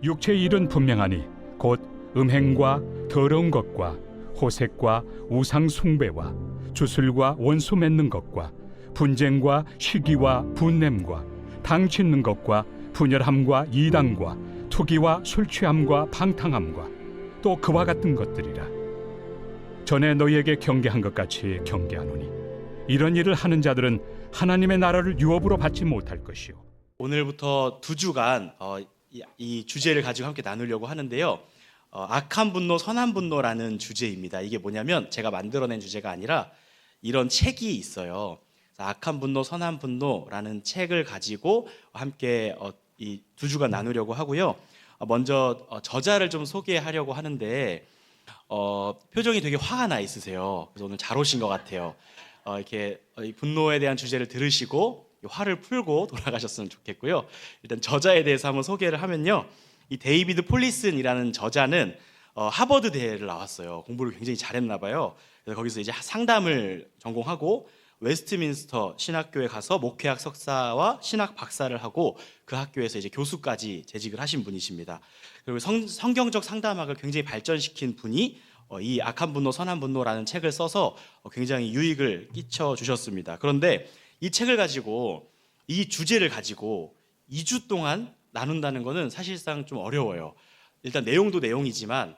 육체의 일은 분명하니 곧 음행과 더러운 것과 호색과 우상 숭배와 주술과 원수 맺는 것과 분쟁과 시기와 분냄과 당 짓는 것과 분열함과 이단과 투기와 술 취함과 방탕함과 또 그와 같은 것들이라. 전에 너희에게 경계한 것 같이 경계하노니 이런 일을 하는 자들은 하나님의 나라를 유업으로 받지 못할 것이요. 오늘부터 2주간 이 주제를 가지고 함께 나누려고 하는데요. 악한 분노, 선한 분노라는 주제입니다. 이게 뭐냐면 제가 만들어낸 주제가 아니라 이런 책이 있어요. 악한 분노, 선한 분노라는 책을 가지고 함께 이 2주간 나누려고 하고요. 먼저 저자를 좀 소개하려고 하는데 표정이 되게 화가 나 있으세요. 그래서 오늘 잘 오신 것 같아요. 이렇게 분노에 대한 주제를 들으시고 화를 풀고 돌아가셨으면 좋겠고요. 일단 저자에 대해서 한번 소개를 하면요. 이 데이비드 폴리슨이라는 저자는 하버드 대를 나왔어요. 공부를 굉장히 잘했나 봐요. 그래서 거기서 이제 상담을 전공하고 웨스트민스터 신학교에 가서 목회학 석사와 신학 박사를 하고 그 학교에서 이제 교수까지 재직을 하신 분이십니다. 그리고 성경적 상담학을 굉장히 발전시킨 분이 이 악한 분노, 선한 분노라는 책을 써서 굉장히 유익을 끼쳐 주셨습니다. 그런데 이 책을 가지고 이 주제를 가지고 2주 동안 나눈다는 것은 사실상 좀 어려워요. 일단 내용도 내용이지만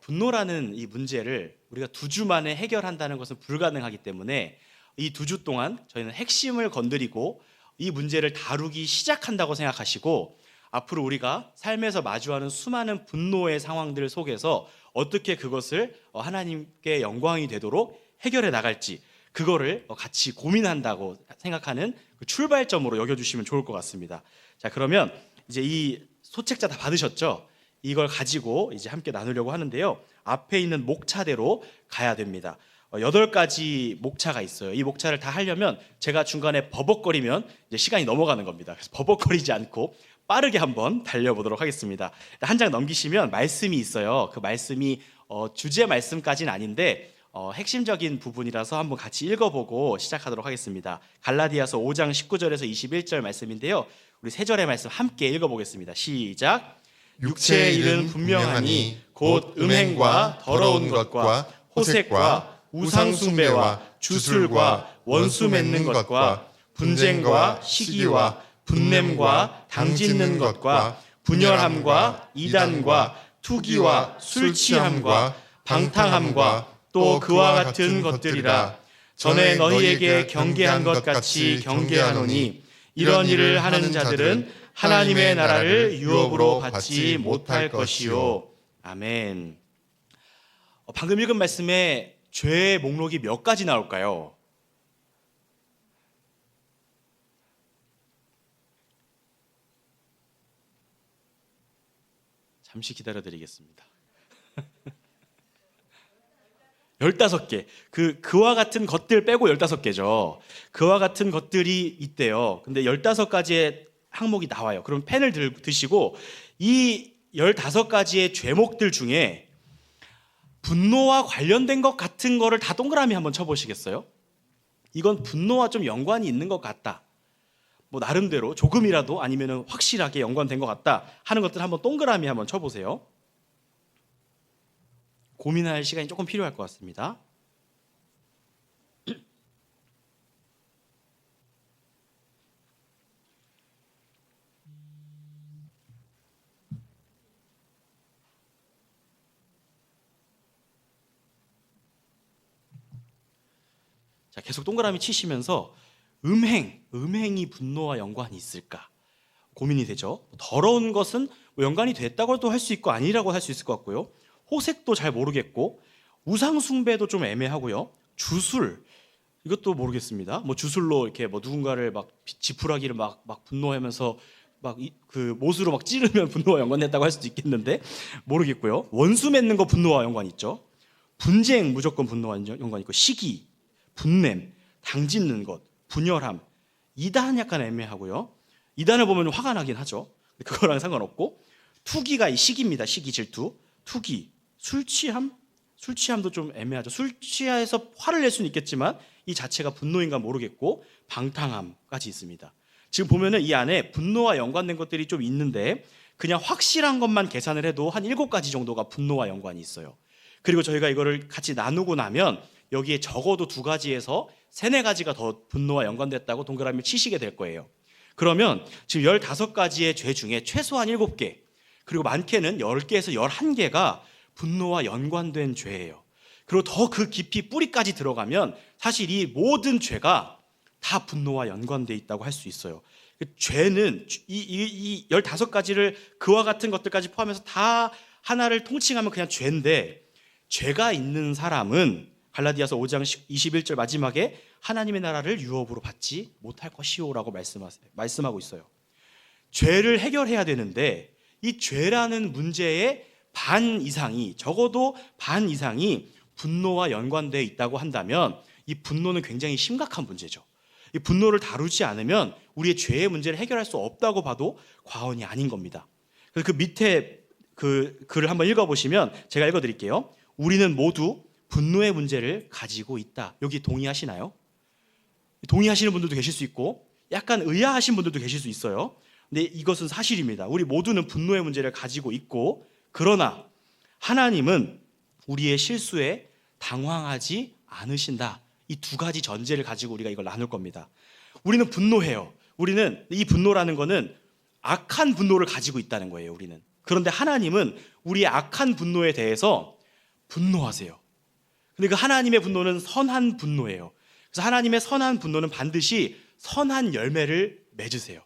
분노라는 이 문제를 우리가 2주 만에 해결한다는 것은 불가능하기 때문에 이 2주 동안 저희는 핵심을 건드리고 이 문제를 다루기 시작한다고 생각하시고 앞으로 우리가 삶에서 마주하는 수많은 분노의 상황들 속에서 어떻게 그것을 하나님께 영광이 되도록 해결해 나갈지 그거를 같이 고민한다고 생각하는 그 출발점으로 여겨주시면 좋을 것 같습니다. 자, 그러면 이제 이 소책자 다 받으셨죠? 이걸 가지고 이제 함께 나누려고 하는데요. 앞에 있는 목차대로 가야 됩니다. 8가지 목차가 있어요. 이 목차를 다 하려면 제가 중간에 버벅거리면 이제 시간이 넘어가는 겁니다. 그래서 버벅거리지 않고 빠르게 한번 달려보도록 하겠습니다. 한 장 넘기시면 말씀이 있어요. 그 말씀이 주제 말씀까지는 아닌데 핵심적인 부분이라서 한번 같이 읽어보고 시작하도록 하겠습니다. 갈라디아서 5장 19절에서 21절 말씀인데요. 우리 3절의 말씀 함께 읽어보겠습니다. 시작. 육체의 일은 분명하니 곧 음행과 더러운 것과 호색과 우상 숭배와 주술과 원수 맺는 것과 분쟁과 시기와 분냄과 당 짓는 것과 분열함과 이단과 투기와 술 취함과 방탕함과 또 그와 같은 것들이라. 전에 너희에게 경계한 것 같이 경계하노니 이런 일을 하는 자들은 하나님의 나라를 유업으로 받지 못할 것이요. 아멘. 방금 읽은 말씀에 죄의 목록이 몇 가지 나올까요? 잠시 기다려드리겠습니다. 15개. 그와 같은 것들 빼고 15개죠. 그와 같은 것들이 있대요. 근데 15가지의 항목이 나와요. 그럼 펜을 드시고 이 15가지의 죄목들 중에 분노와 관련된 것 같은 거를 다 동그라미 한번 쳐보시겠어요? 이건 분노와 좀 연관이 있는 것 같다. 뭐 나름대로 조금이라도 아니면 확실하게 연관된 것 같다 하는 것들 한번 동그라미 한번 쳐보세요. 고민할 시간이 조금 필요할 것 같습니다. 자, 계속 동그라미 치시면서 음행이 분노와 연관이 있을까 고민이 되죠. 더러운 것은 뭐 연관이 됐다고도 할 수 있고 아니라고 할 수 있을 것 같고요. 호색도 잘 모르겠고 우상 숭배도 좀 애매하고요. 주술 이것도 모르겠습니다. 뭐 주술로 이렇게 뭐 누군가를 막 지푸라기를 막 분노하면서 막 그 못으로 막 찌르면 분노와 연관됐다고 할 수도 있겠는데 모르겠고요. 원수 맺는 거 분노와 연관 있죠. 분쟁 무조건 분노와 연관 있고 시기, 분냄, 당 짓는 것, 분열함, 이단 약간 애매하고요. 이단을 보면 화가 나긴 하죠. 그거랑 상관없고 투기가 이 시기입니다. 시기, 질투, 투기, 술 취함도 좀 애매하죠. 술 취해서 화를 낼 수는 있겠지만 이 자체가 분노인가 모르겠고 방탕함까지 있습니다. 지금 보면은 이 안에 분노와 연관된 것들이 좀 있는데 그냥 확실한 것만 계산을 해도 한 7가지 정도가 분노와 연관이 있어요. 그리고 저희가 이거를 같이 나누고 나면 여기에 적어도 2가지에서 3, 4가지가 더 분노와 연관됐다고 동그라미 치시게 될 거예요. 그러면 지금 15가지의 죄 중에 최소한 7개, 그리고 많게는 10개에서 11개가 분노와 연관된 죄예요. 그리고 더 그 깊이 뿌리까지 들어가면 사실 이 모든 죄가 다 분노와 연관돼 있다고 할 수 있어요. 죄는 이 15가지를 그와 같은 것들까지 포함해서 다 하나를 통칭하면 그냥 죄인데, 죄가 있는 사람은 갈라디아서 5장 21절 마지막에 하나님의 나라를 유업으로 받지 못할 것이오라고 말씀하고 있어요. 죄를 해결해야 되는데 이 죄라는 문제의 반 이상이, 적어도 반 이상이 분노와 연관되어 있다고 한다면 이 분노는 굉장히 심각한 문제죠. 이 분노를 다루지 않으면 우리의 죄의 문제를 해결할 수 없다고 봐도 과언이 아닌 겁니다. 그래서 그 밑에 그 글을 한번 읽어보시면 제가 읽어드릴게요. 우리는 모두 분노의 문제를 가지고 있다. 여기 동의하시나요? 동의하시는 분들도 계실 수 있고 약간 의아하신 분들도 계실 수 있어요. 근데 이것은 사실입니다. 우리 모두는 분노의 문제를 가지고 있고, 그러나 하나님은 우리의 실수에 당황하지 않으신다. 이 2가지 전제를 가지고 우리가 이걸 나눌 겁니다. 우리는 분노해요. 우리는 이 분노라는 거는 악한 분노를 가지고 있다는 거예요. 우리는. 그런데 하나님은 우리의 악한 분노에 대해서 분노하세요. 근데 그 하나님의 분노는 선한 분노예요. 그래서 하나님의 선한 분노는 반드시 선한 열매를 맺으세요.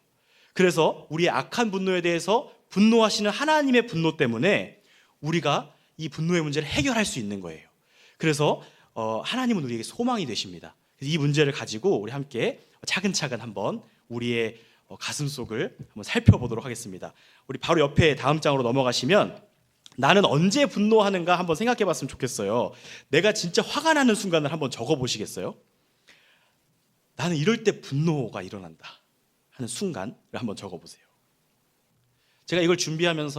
그래서 우리의 악한 분노에 대해서 분노하시는 하나님의 분노 때문에 우리가 이 분노의 문제를 해결할 수 있는 거예요. 그래서 하나님은 우리에게 소망이 되십니다. 이 문제를 가지고 우리 함께 차근차근 한번 우리의 가슴속을 한번 살펴보도록 하겠습니다. 우리 바로 옆에 다음 장으로 넘어가시면 나는 언제 분노하는가 한번 생각해 봤으면 좋겠어요. 내가 진짜 화가 나는 순간을 한번 적어 보시겠어요? 나는 이럴 때 분노가 일어난다 하는 순간을 한번 적어 보세요. 제가 이걸 준비하는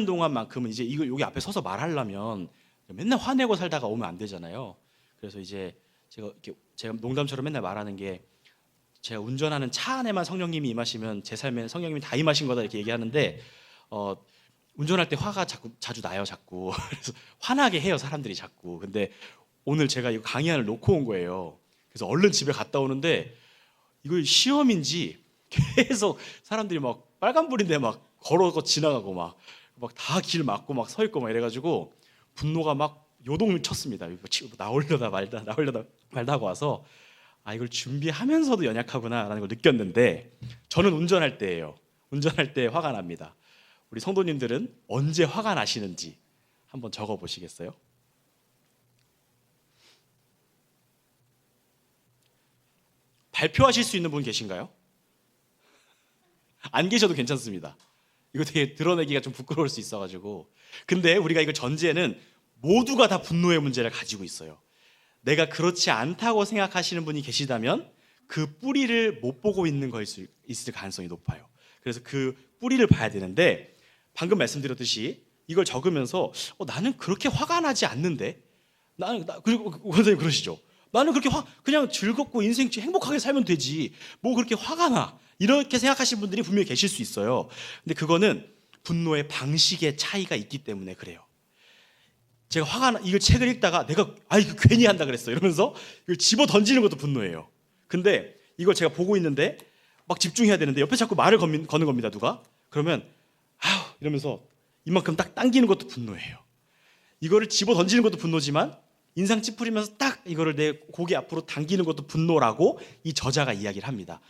동안만큼은 이제 이걸 여기 앞에 서서 말하려면 맨날 화내고 살다가 오면 안 되잖아요. 그래서 이제 제가 농담처럼 맨날 말하는 게, 제가 운전하는 차 안에만 성령님이 임하시면 제 삶에 성령님이 다 임하신 거다 이렇게 얘기하는데, 운전할 때 화가 자주 나요, 자꾸. 그래서 화나게 해요, 사람들이 자꾸. 근데 오늘 제가 이거 강의안을 놓고 온 거예요. 그래서 얼른 집에 갔다 오는데 이거 시험인지 계속 사람들이 막 빨간불인데 막 걸어서 지나가고 막 다 길 막고 막 서 있고 막 이래가지고 분노가 막 요동을 쳤습니다. 나오려다 말다 하고 와서 이걸 준비하면서도 연약하구나라는 걸 느꼈는데, 저는 운전할 때예요. 운전할 때 화가 납니다. 우리 성도님들은 언제 화가 나시는지 한번 적어 보시겠어요? 발표하실 수 있는 분 계신가요? 안 계셔도 괜찮습니다. 이거 되게 드러내기가 좀 부끄러울 수 있어가지고. 근데 우리가 이거 전제는 모두가 다 분노의 문제를 가지고 있어요. 내가 그렇지 않다고 생각하시는 분이 계시다면 그 뿌리를 못 보고 있는 거 있을 가능성이 높아요. 그래서 그 뿌리를 봐야 되는데, 방금 말씀드렸듯이 이걸 적으면서 나는 그렇게 화가 나지 않는데, 그리고 원장님 그러시죠. 나는 그렇게 그냥 즐겁고 인생 행복하게 살면 되지, 뭐 그렇게 화가 나, 이렇게 생각하시는 분들이 분명히 계실 수 있어요. 근데 그거는 분노의 방식의 차이가 있기 때문에 그래요. 제가 이걸 책을 읽다가 내가 이거 괜히 한다 그랬어 이러면서 이걸 집어 던지는 것도 분노예요. 근데 이걸 제가 보고 있는데 막 집중해야 되는데 옆에 자꾸 말을 거는 겁니다, 누가. 그러면 이러면서 이만큼 딱 당기는 것도 분노예요. 이거를 집어 던지는 것도 분노지만 인상 찌푸리면서 딱 이거를 내 고개 앞으로 당기는 것도 분노라고 이 저자가 이야기를 합니다.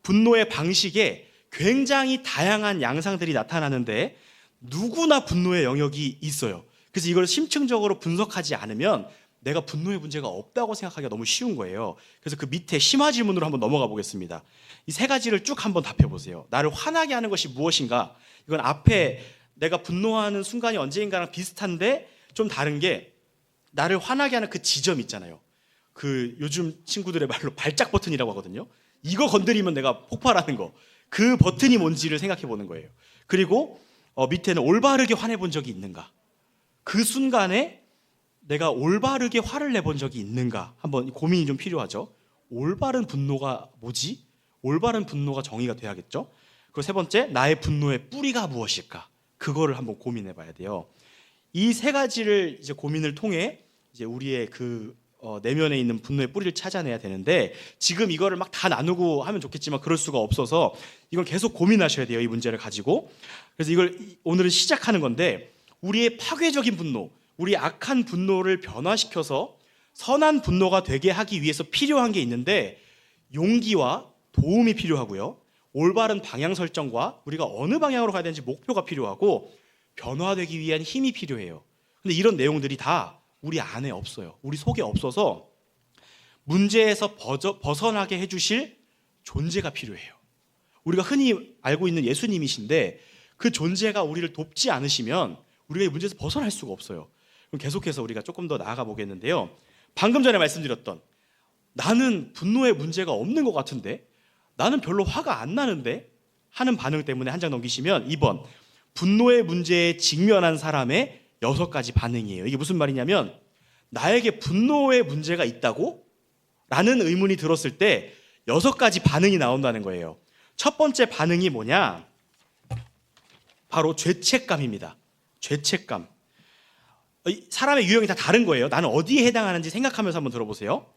분노의 방식에 굉장히 다양한 양상들이 나타나는데 누구나 분노의 영역이 있어요. 그래서 이걸 심층적으로 분석하지 않으면 내가 분노의 문제가 없다고 생각하기가 너무 쉬운 거예요. 그래서 그 밑에 심화 질문으로 한번 넘어가 보겠습니다. 이 3가지를 쭉 한번 답해 보세요. 나를 화나게 하는 것이 무엇인가? 이건 앞에 내가 분노하는 순간이 언제인가랑 비슷한데 좀 다른 게, 나를 화나게 하는 그 지점 있잖아요. 그 요즘 친구들의 말로 발작 버튼이라고 하거든요. 이거 건드리면 내가 폭발하는 거, 그 버튼이 뭔지를 생각해 보는 거예요. 그리고 밑에는 올바르게 화내본 적이 있는가? 그 순간에 내가 올바르게 화를 내본 적이 있는가? 한번 고민이 좀 필요하죠. 올바른 분노가 뭐지? 올바른 분노가 정의가 돼야겠죠. 그리고 세 번째, 나의 분노의 뿌리가 무엇일까? 그거를 한번 고민해 봐야 돼요. 이 세 가지를 이제 고민을 통해 이제 우리의 내면에 있는 분노의 뿌리를 찾아내야 되는데, 지금 이거를 막 다 나누고 하면 좋겠지만 그럴 수가 없어서 이건 계속 고민하셔야 돼요, 이 문제를 가지고. 그래서 이걸 오늘은 시작하는 건데, 우리의 파괴적인 분노, 우리의 악한 분노를 변화시켜서 선한 분노가 되게 하기 위해서 필요한 게 있는데, 용기와 도움이 필요하고요, 올바른 방향 설정과 우리가 어느 방향으로 가야 되는지 목표가 필요하고, 변화되기 위한 힘이 필요해요. 근데 이런 내용들이 다 우리 안에 없어요. 우리 속에 없어서 문제에서 벗어나게 해주실 존재가 필요해요. 우리가 흔히 알고 있는 예수님이신데, 그 존재가 우리를 돕지 않으시면 우리가 이 문제에서 벗어날 수가 없어요. 그럼 계속해서 우리가 조금 더 나아가 보겠는데요, 방금 전에 말씀드렸던 나는 분노의 문제가 없는 것 같은데, 나는 별로 화가 안 나는데 하는 반응 때문에 한 장 넘기시면 2번, 분노의 문제에 직면한 사람의 6가지 반응이에요. 이게 무슨 말이냐면, 나에게 분노의 문제가 있다고? 라는 의문이 들었을 때 6가지 반응이 나온다는 거예요. 첫 번째 반응이 뭐냐? 바로 죄책감입니다. 죄책감. 사람의 유형이 다 다른 거예요. 나는 어디에 해당하는지 생각하면서 한번 들어보세요.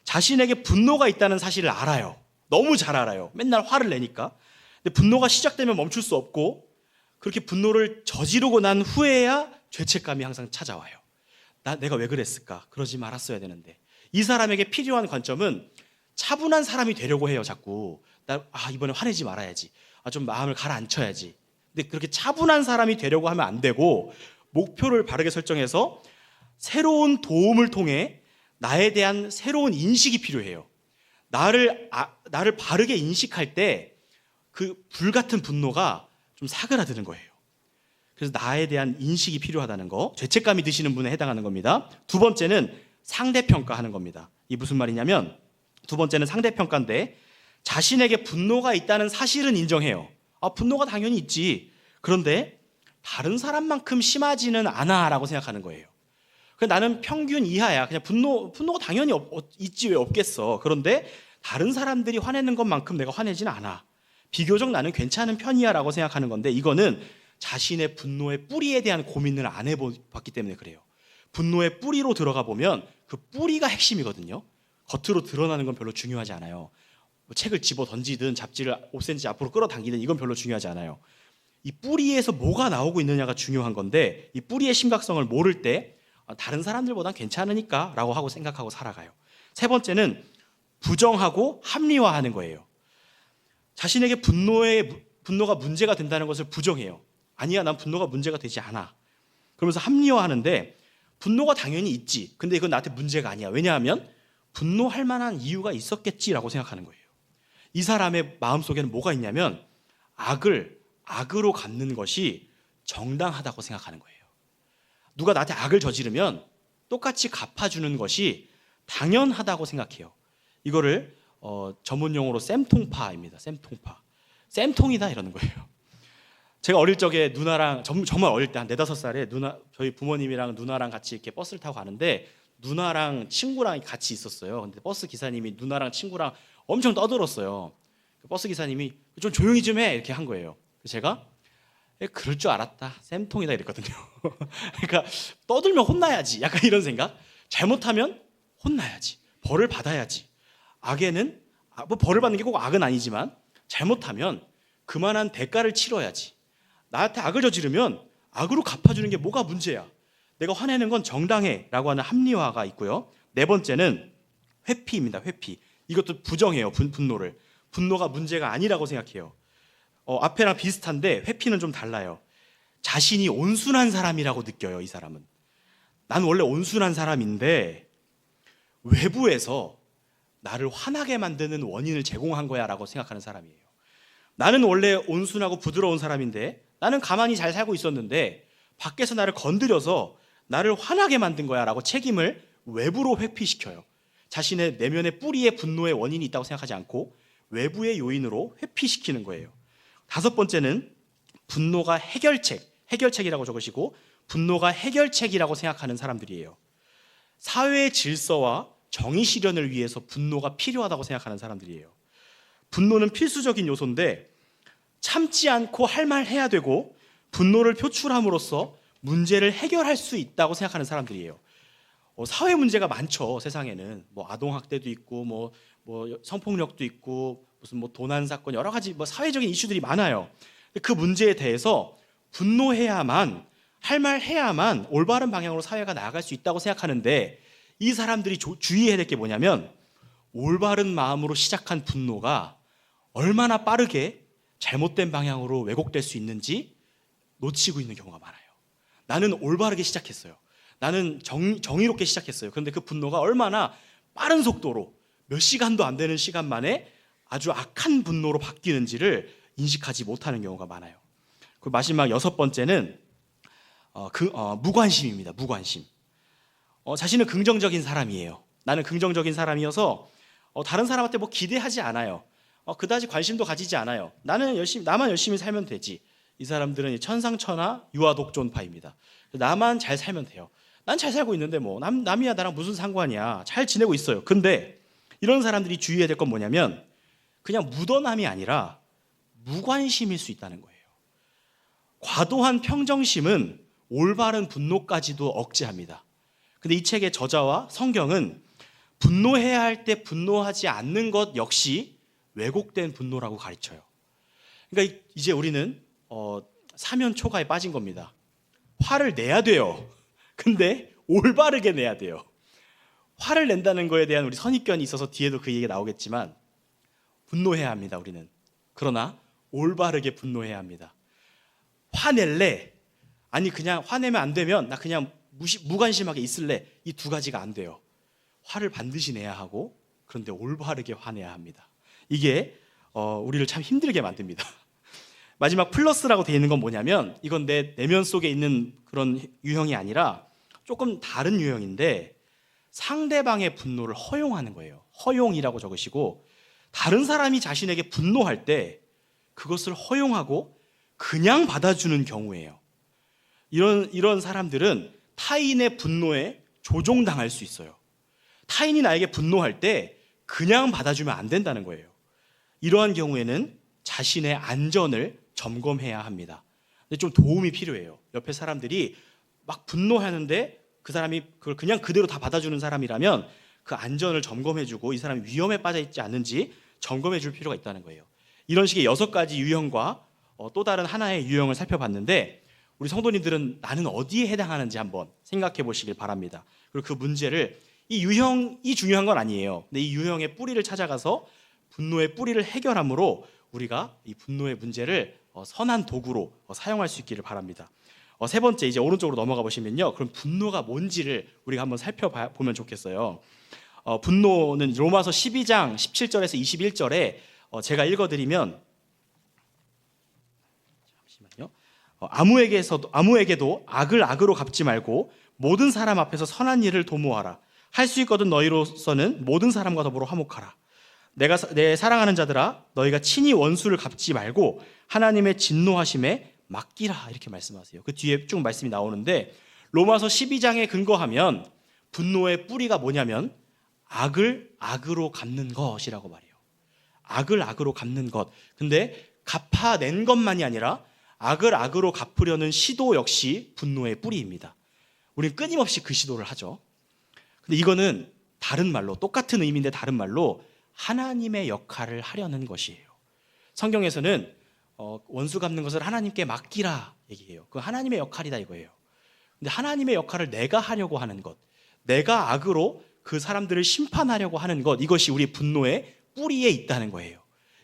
자신에게 분노가 있다는 사실을 알아요. 너무 잘 알아요. 맨날 화를 내니까. 근데 분노가 시작되면 멈출 수 없고, 그렇게 분노를 저지르고 난 후에야 죄책감이 항상 찾아와요. 내가 왜 그랬을까? 그러지 말았어야 되는데. 이 사람에게 필요한 관점은 차분한 사람이 되려고 해요. 자꾸 이번에 화내지 말아야지, 좀 마음을 가라앉혀야지. 근데 그렇게 차분한 사람이 되려고 하면 안 되고, 목표를 바르게 설정해서 새로운 도움을 통해 나에 대한 새로운 인식이 필요해요. 나를 바르게 인식할 때 그 불같은 분노가 좀 사그라드는 거예요. 그래서 나에 대한 인식이 필요하다는 거, 죄책감이 드시는 분에 해당하는 겁니다. 두 번째는 상대평가하는 겁니다. 이 무슨 말이냐면, 두 번째는 상대평가인데, 자신에게 분노가 있다는 사실은 인정해요. 분노가 당연히 있지. 그런데 다른 사람만큼 심하지는 않아 라고 생각하는 거예요. 나는 평균 이하야. 그냥 분노가 당연히 있지, 왜 없겠어. 그런데 다른 사람들이 화내는 것만큼 내가 화내지는 않아. 비교적 나는 괜찮은 편이야 라고 생각하는 건데, 이거는 자신의 분노의 뿌리에 대한 고민을 안 해봤기 때문에 그래요. 분노의 뿌리로 들어가 보면 그 뿌리가 핵심이거든요. 겉으로 드러나는 건 별로 중요하지 않아요. 책을 집어 던지든 잡지를 5cm 앞으로 끌어당기든 이건 별로 중요하지 않아요. 이 뿌리에서 뭐가 나오고 있느냐가 중요한 건데, 이 뿌리의 심각성을 모를 때 다른 사람들보단 괜찮으니까 라고 하고 생각하고 살아가요. 세 번째는 부정하고 합리화하는 거예요. 자신에게 분노가 문제가 된다는 것을 부정해요. 아니야, 난 분노가 문제가 되지 않아. 그러면서 합리화하는데, 분노가 당연히 있지. 근데 이건 나한테 문제가 아니야. 왜냐하면 분노할 만한 이유가 있었겠지라고 생각하는 거예요. 이 사람의 마음속에는 뭐가 있냐면, 악으로 갚는 것이 정당하다고 생각하는 거예요. 누가 나한테 악을 저지르면 똑같이 갚아주는 것이 당연하다고 생각해요. 이거를 전문용어로 쌤통파입니다. 쌤통이다 이러는 거예요. 제가 어릴 적에 누나랑, 정말 어릴 때 한 4-5살에 저희 부모님이랑 누나랑 같이 이렇게 버스를 타고 가는데, 누나랑 친구랑 같이 있었어요. 근데 버스 기사님이 누나랑 친구랑 엄청 떠들었어요. 버스 기사님이 좀 조용히 좀 해 이렇게 한 거예요. 제가 그럴 줄 알았다, 쌤통이다 이랬거든요. 그러니까 떠들면 혼나야지, 약간 이런 생각. 잘못하면 혼나야지, 벌을 받아야지. 악에는 벌을 받는 게 꼭 악은 아니지만, 잘못하면 그만한 대가를 치러야지. 나한테 악을 저지르면 악으로 갚아주는 게 뭐가 문제야. 내가 화내는 건 정당해 라고 하는 합리화가 있고요. 네 번째는 회피입니다. 회피. 이것도 부정해요. 분노를. 분노가 문제가 아니라고 생각해요. 앞에랑 비슷한데 회피는 좀 달라요. 자신이 온순한 사람이라고 느껴요. 이 사람은. 난 원래 온순한 사람인데 외부에서 나를 화나게 만드는 원인을 제공한 거야 라고 생각하는 사람이에요. 나는 원래 온순하고 부드러운 사람인데, 나는 가만히 잘 살고 있었는데 밖에서 나를 건드려서 나를 화나게 만든 거야 라고 책임을 외부로 회피시켜요. 자신의 내면의 뿌리에 분노의 원인이 있다고 생각하지 않고 외부의 요인으로 회피시키는 거예요. 5번째는 분노가 해결책이라고 적으시고, 분노가 해결책이라고 생각하는 사람들이에요. 사회의 질서와 정의 실현을 위해서 분노가 필요하다고 생각하는 사람들이에요. 분노는 필수적인 요소인데, 참지 않고 할 말 해야 되고 분노를 표출함으로써 문제를 해결할 수 있다고 생각하는 사람들이에요. 사회 문제가 많죠. 세상에는 뭐 아동 학대도 있고 뭐 성폭력도 있고 무슨 뭐 도난 사건 여러 가지 뭐 사회적인 이슈들이 많아요. 그 문제에 대해서 분노해야만 할 말 해야만 올바른 방향으로 사회가 나아갈 수 있다고 생각하는데 이 사람들이 주의해야 될 게 뭐냐면 올바른 마음으로 시작한 분노가 얼마나 빠르게 잘못된 방향으로 왜곡될 수 있는지 놓치고 있는 경우가 많아요. 나는 올바르게 시작했어요. 나는 정의롭게 시작했어요. 그런데 그 분노가 얼마나 빠른 속도로 몇 시간도 안 되는 시간 만에 아주 악한 분노로 바뀌는지를 인식하지 못하는 경우가 많아요. 그 마지막 6번째는 무관심입니다. 무관심. 자신은 긍정적인 사람이에요. 나는 긍정적인 사람이어서 다른 사람한테 뭐 기대하지 않아요. 그다지 관심도 가지지 않아요. 나만 열심히 살면 되지. 이 사람들은 천상천하 유아독존파입니다. 나만 잘 살면 돼요. 난 잘 살고 있는데 뭐 남이야 나랑 무슨 상관이야. 잘 지내고 있어요. 근데 이런 사람들이 주의해야 될 건 뭐냐면 그냥 묻어남이 아니라 무관심일 수 있다는 거예요. 과도한 평정심은 올바른 분노까지도 억제합니다. 근데 이 책의 저자와 성경은 분노해야 할 때 분노하지 않는 것 역시 왜곡된 분노라고 가르쳐요. 그러니까 이제 우리는 사면 초가에 빠진 겁니다. 화를 내야 돼요. 근데 올바르게 내야 돼요. 화를 낸다는 거에 대한 우리 선입견이 있어서 뒤에도 그 얘기가 나오겠지만 분노해야 합니다. 우리는. 그러나 올바르게 분노해야 합니다. 화낼래? 아니 그냥 화내면 안 되면 나 그냥 무관심하게 있을래? 이 두 가지가 안 돼요. 화를 반드시 내야 하고 그런데 올바르게 화내야 합니다. 이게 우리를 참 힘들게 만듭니다. 마지막 플러스라고 되어 있는 건 뭐냐면 이건 내 내면 속에 있는 그런 유형이 아니라 조금 다른 유형인데 상대방의 분노를 허용하는 거예요. 허용이라고 적으시고 다른 사람이 자신에게 분노할 때 그것을 허용하고 그냥 받아주는 경우예요. 이런 사람들은 타인의 분노에 조종당할 수 있어요. 타인이 나에게 분노할 때 그냥 받아주면 안 된다는 거예요. 이러한 경우에는 자신의 안전을 점검해야 합니다. 근데 좀 도움이 필요해요. 옆에 사람들이 막 분노하는데 그 사람이 그걸 그냥 그대로 다 받아주는 사람이라면 그 안전을 점검해주고 이 사람이 위험에 빠져 있지 않는지 점검해줄 필요가 있다는 거예요. 이런 식의 6가지 유형과 또 다른 하나의 유형을 살펴봤는데 우리 성도님들은 나는 어디에 해당하는지 한번 생각해 보시길 바랍니다. 그리고 그 문제를 이 유형이 중요한 건 아니에요. 근데 이 유형의 뿌리를 찾아가서 분노의 뿌리를 해결함으로 우리가 이 분노의 문제를 선한 도구로 사용할 수 있기를 바랍니다. 세 번째 이제 오른쪽으로 넘어가 보시면요. 그럼 분노가 뭔지를 우리가 한번 살펴보면 좋겠어요. 분노는 로마서 12장 17절에서 21절에 제가 읽어드리면 잠시만요. 아무에게도 악을 악으로 갚지 말고 모든 사람 앞에서 선한 일을 도모하라. 할 수 있거든 너희로서는 모든 사람과 더불어 화목하라. 내 사랑하는 자들아 너희가 친히 원수를 갚지 말고 하나님의 진노하심에 맡기라 이렇게 말씀하세요. 그 뒤에 쭉 말씀이 나오는데 로마서 12장에 근거하면 분노의 뿌리가 뭐냐면 악을 악으로 갚는 것이라고 말해요. 악을 악으로 갚는 것. 근데 갚아낸 것만이 아니라 악을 악으로 갚으려는 시도 역시 분노의 뿌리입니다. 우리는 끊임없이 그 시도를 하죠. 근데 이거는 다른 말로 똑같은 의미인데 다른 말로 하나님의 역할을 하려는 것이에요. 성경에서는 원수 갚는 것을 하나님께 맡기라 얘기해요. 그 하나님의 역할이다 이거예요. 근데 하나님의 역할을 내가 하려고 하는 것, 내가 악으로 그 사람들을 심판하려고 하는 것, 이것이 우리 분노의 뿌리에 있다는 거예요.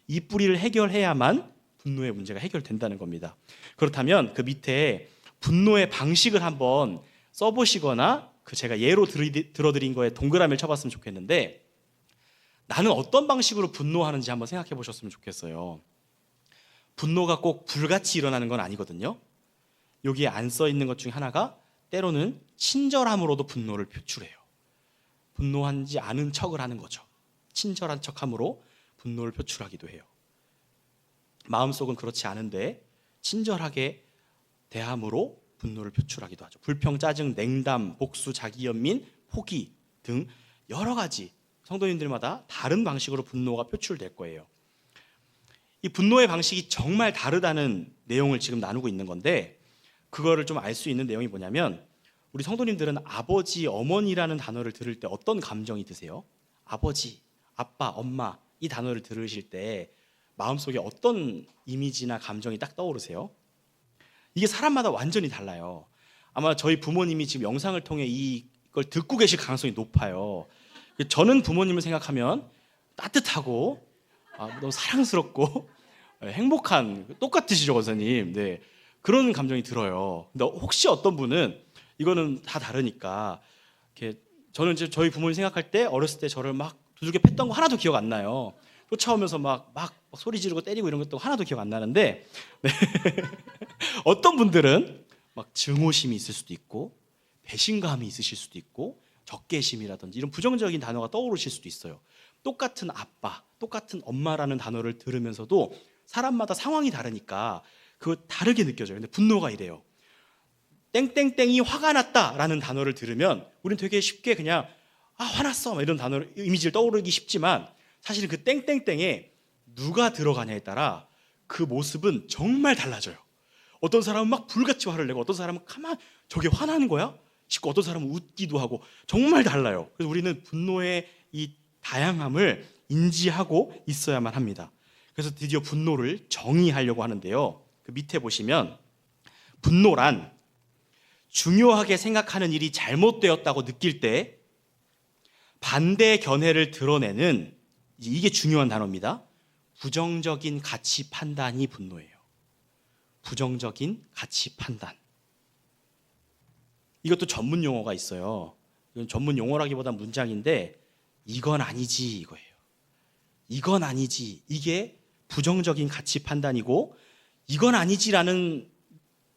이 뿌리를 해결해야만 분노의 문제가 해결된다는 겁니다. 그렇다면 그 밑에 분노의 방식을 한번 써보시거나 그 제가 예로 들어드린 거에 동그라미를 쳐봤으면 좋겠는데 나는 어떤 방식으로 분노하는지 한번 생각해 보셨으면 좋겠어요. 분노가 꼭 불같이 일어나는 건 아니거든요. 여기에 안 써 있는 것 중에 하나가 때로는 친절함으로도 분노를 표출해요. 분노하지 않은 척을 하는 거죠. 친절한 척함으로 분노를 표출하기도 해요. 마음속은 그렇지 않은데 친절하게 대함으로 분노를 표출하기도 하죠. 불평, 짜증, 냉담, 복수, 자기연민, 포기 등 여러 가지 성도님들마다 다른 방식으로 분노가 표출될 거예요. 이 분노의 방식이 정말 다르다는 내용을 지금 나누고 있는 건데, 그거를 좀 알 수 있는 내용이 뭐냐면, 우리 성도님들은 아버지, 어머니라는 단어를 들을 때 어떤 감정이 드세요? 아버지, 아빠, 엄마 이 단어를 들으실 때 마음속에 어떤 이미지나 감정이 딱 떠오르세요? 이게 사람마다 완전히 달라요. 아마 저희 부모님이 지금 영상을 통해 이걸 듣고 계실 가능성이 높아요. 저는 부모님을 생각하면 따뜻하고 너무 사랑스럽고 행복한, 똑같으시죠 권사님? 네, 그런 감정이 들어요. 근데 혹시 어떤 분은, 이거는 다 다르니까, 이렇게 저는 이제 저희 부모님 생각할 때 어렸을 때 저를 막 두들겨 팼던 거 하나도 기억 안 나요. 쫓아오면서 막 소리 지르고 때리고 이런 것도 하나도 기억 안 나는데, 네. 어떤 분들은 막 증오심이 있을 수도 있고 배신감이 있으실 수도 있고 적개심이라든지 이런 부정적인 단어가 떠오르실 수도 있어요. 똑같은 아빠, 똑같은 엄마라는 단어를 들으면서도 사람마다 상황이 다르니까 그거 다르게 느껴져요. 근데 분노가 이래요. 땡땡땡이 화가 났다라는 단어를 들으면 우리는 되게 쉽게 그냥 화났어 이런 단어를, 이미지를 떠오르기 쉽지만, 사실은 그 땡땡땡에 누가 들어가냐에 따라 그 모습은 정말 달라져요. 어떤 사람은 막 불같이 화를 내고, 어떤 사람은 가만 저게 화나는 거야? 싶고, 어떤 사람은 웃기도 하고, 정말 달라요. 그래서 우리는 분노의 이 다양함을 인지하고 있어야만 합니다. 그래서 드디어 분노를 정의하려고 하는데요. 그 밑에 보시면, 분노란 중요하게 생각하는 일이 잘못되었다고 느낄 때 반대 견해를 드러내는, 이게 중요한 단어입니다. 부정적인 가치 판단이 분노예요. 부정적인 가치 판단. 이것도 전문 용어가 있어요. 이건 전문 용어라기보다 문장인데, 이건 아니지 이거예요. 이건 아니지. 이게 부정적인 가치 판단이고, 이건 아니지라는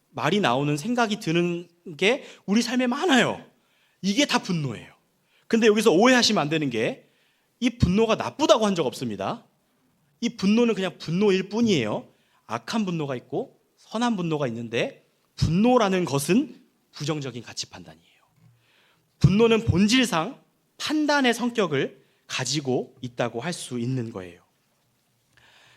말이 나오는 생각이 드는 게 우리 삶에 많아요. 이게 다 분노예요. 근데 여기서 오해하시면 안 되는 게, 이 분노가 나쁘다고 한 적 없습니다. 이 분노는 그냥 분노일 뿐이에요. 악한 분노가 있고 선한 분노가 있는데, 분노라는 것은 부정적인 가치 판단이에요. 분노는 본질상 판단의 성격을 가지고 있다고 할 수 있는 거예요.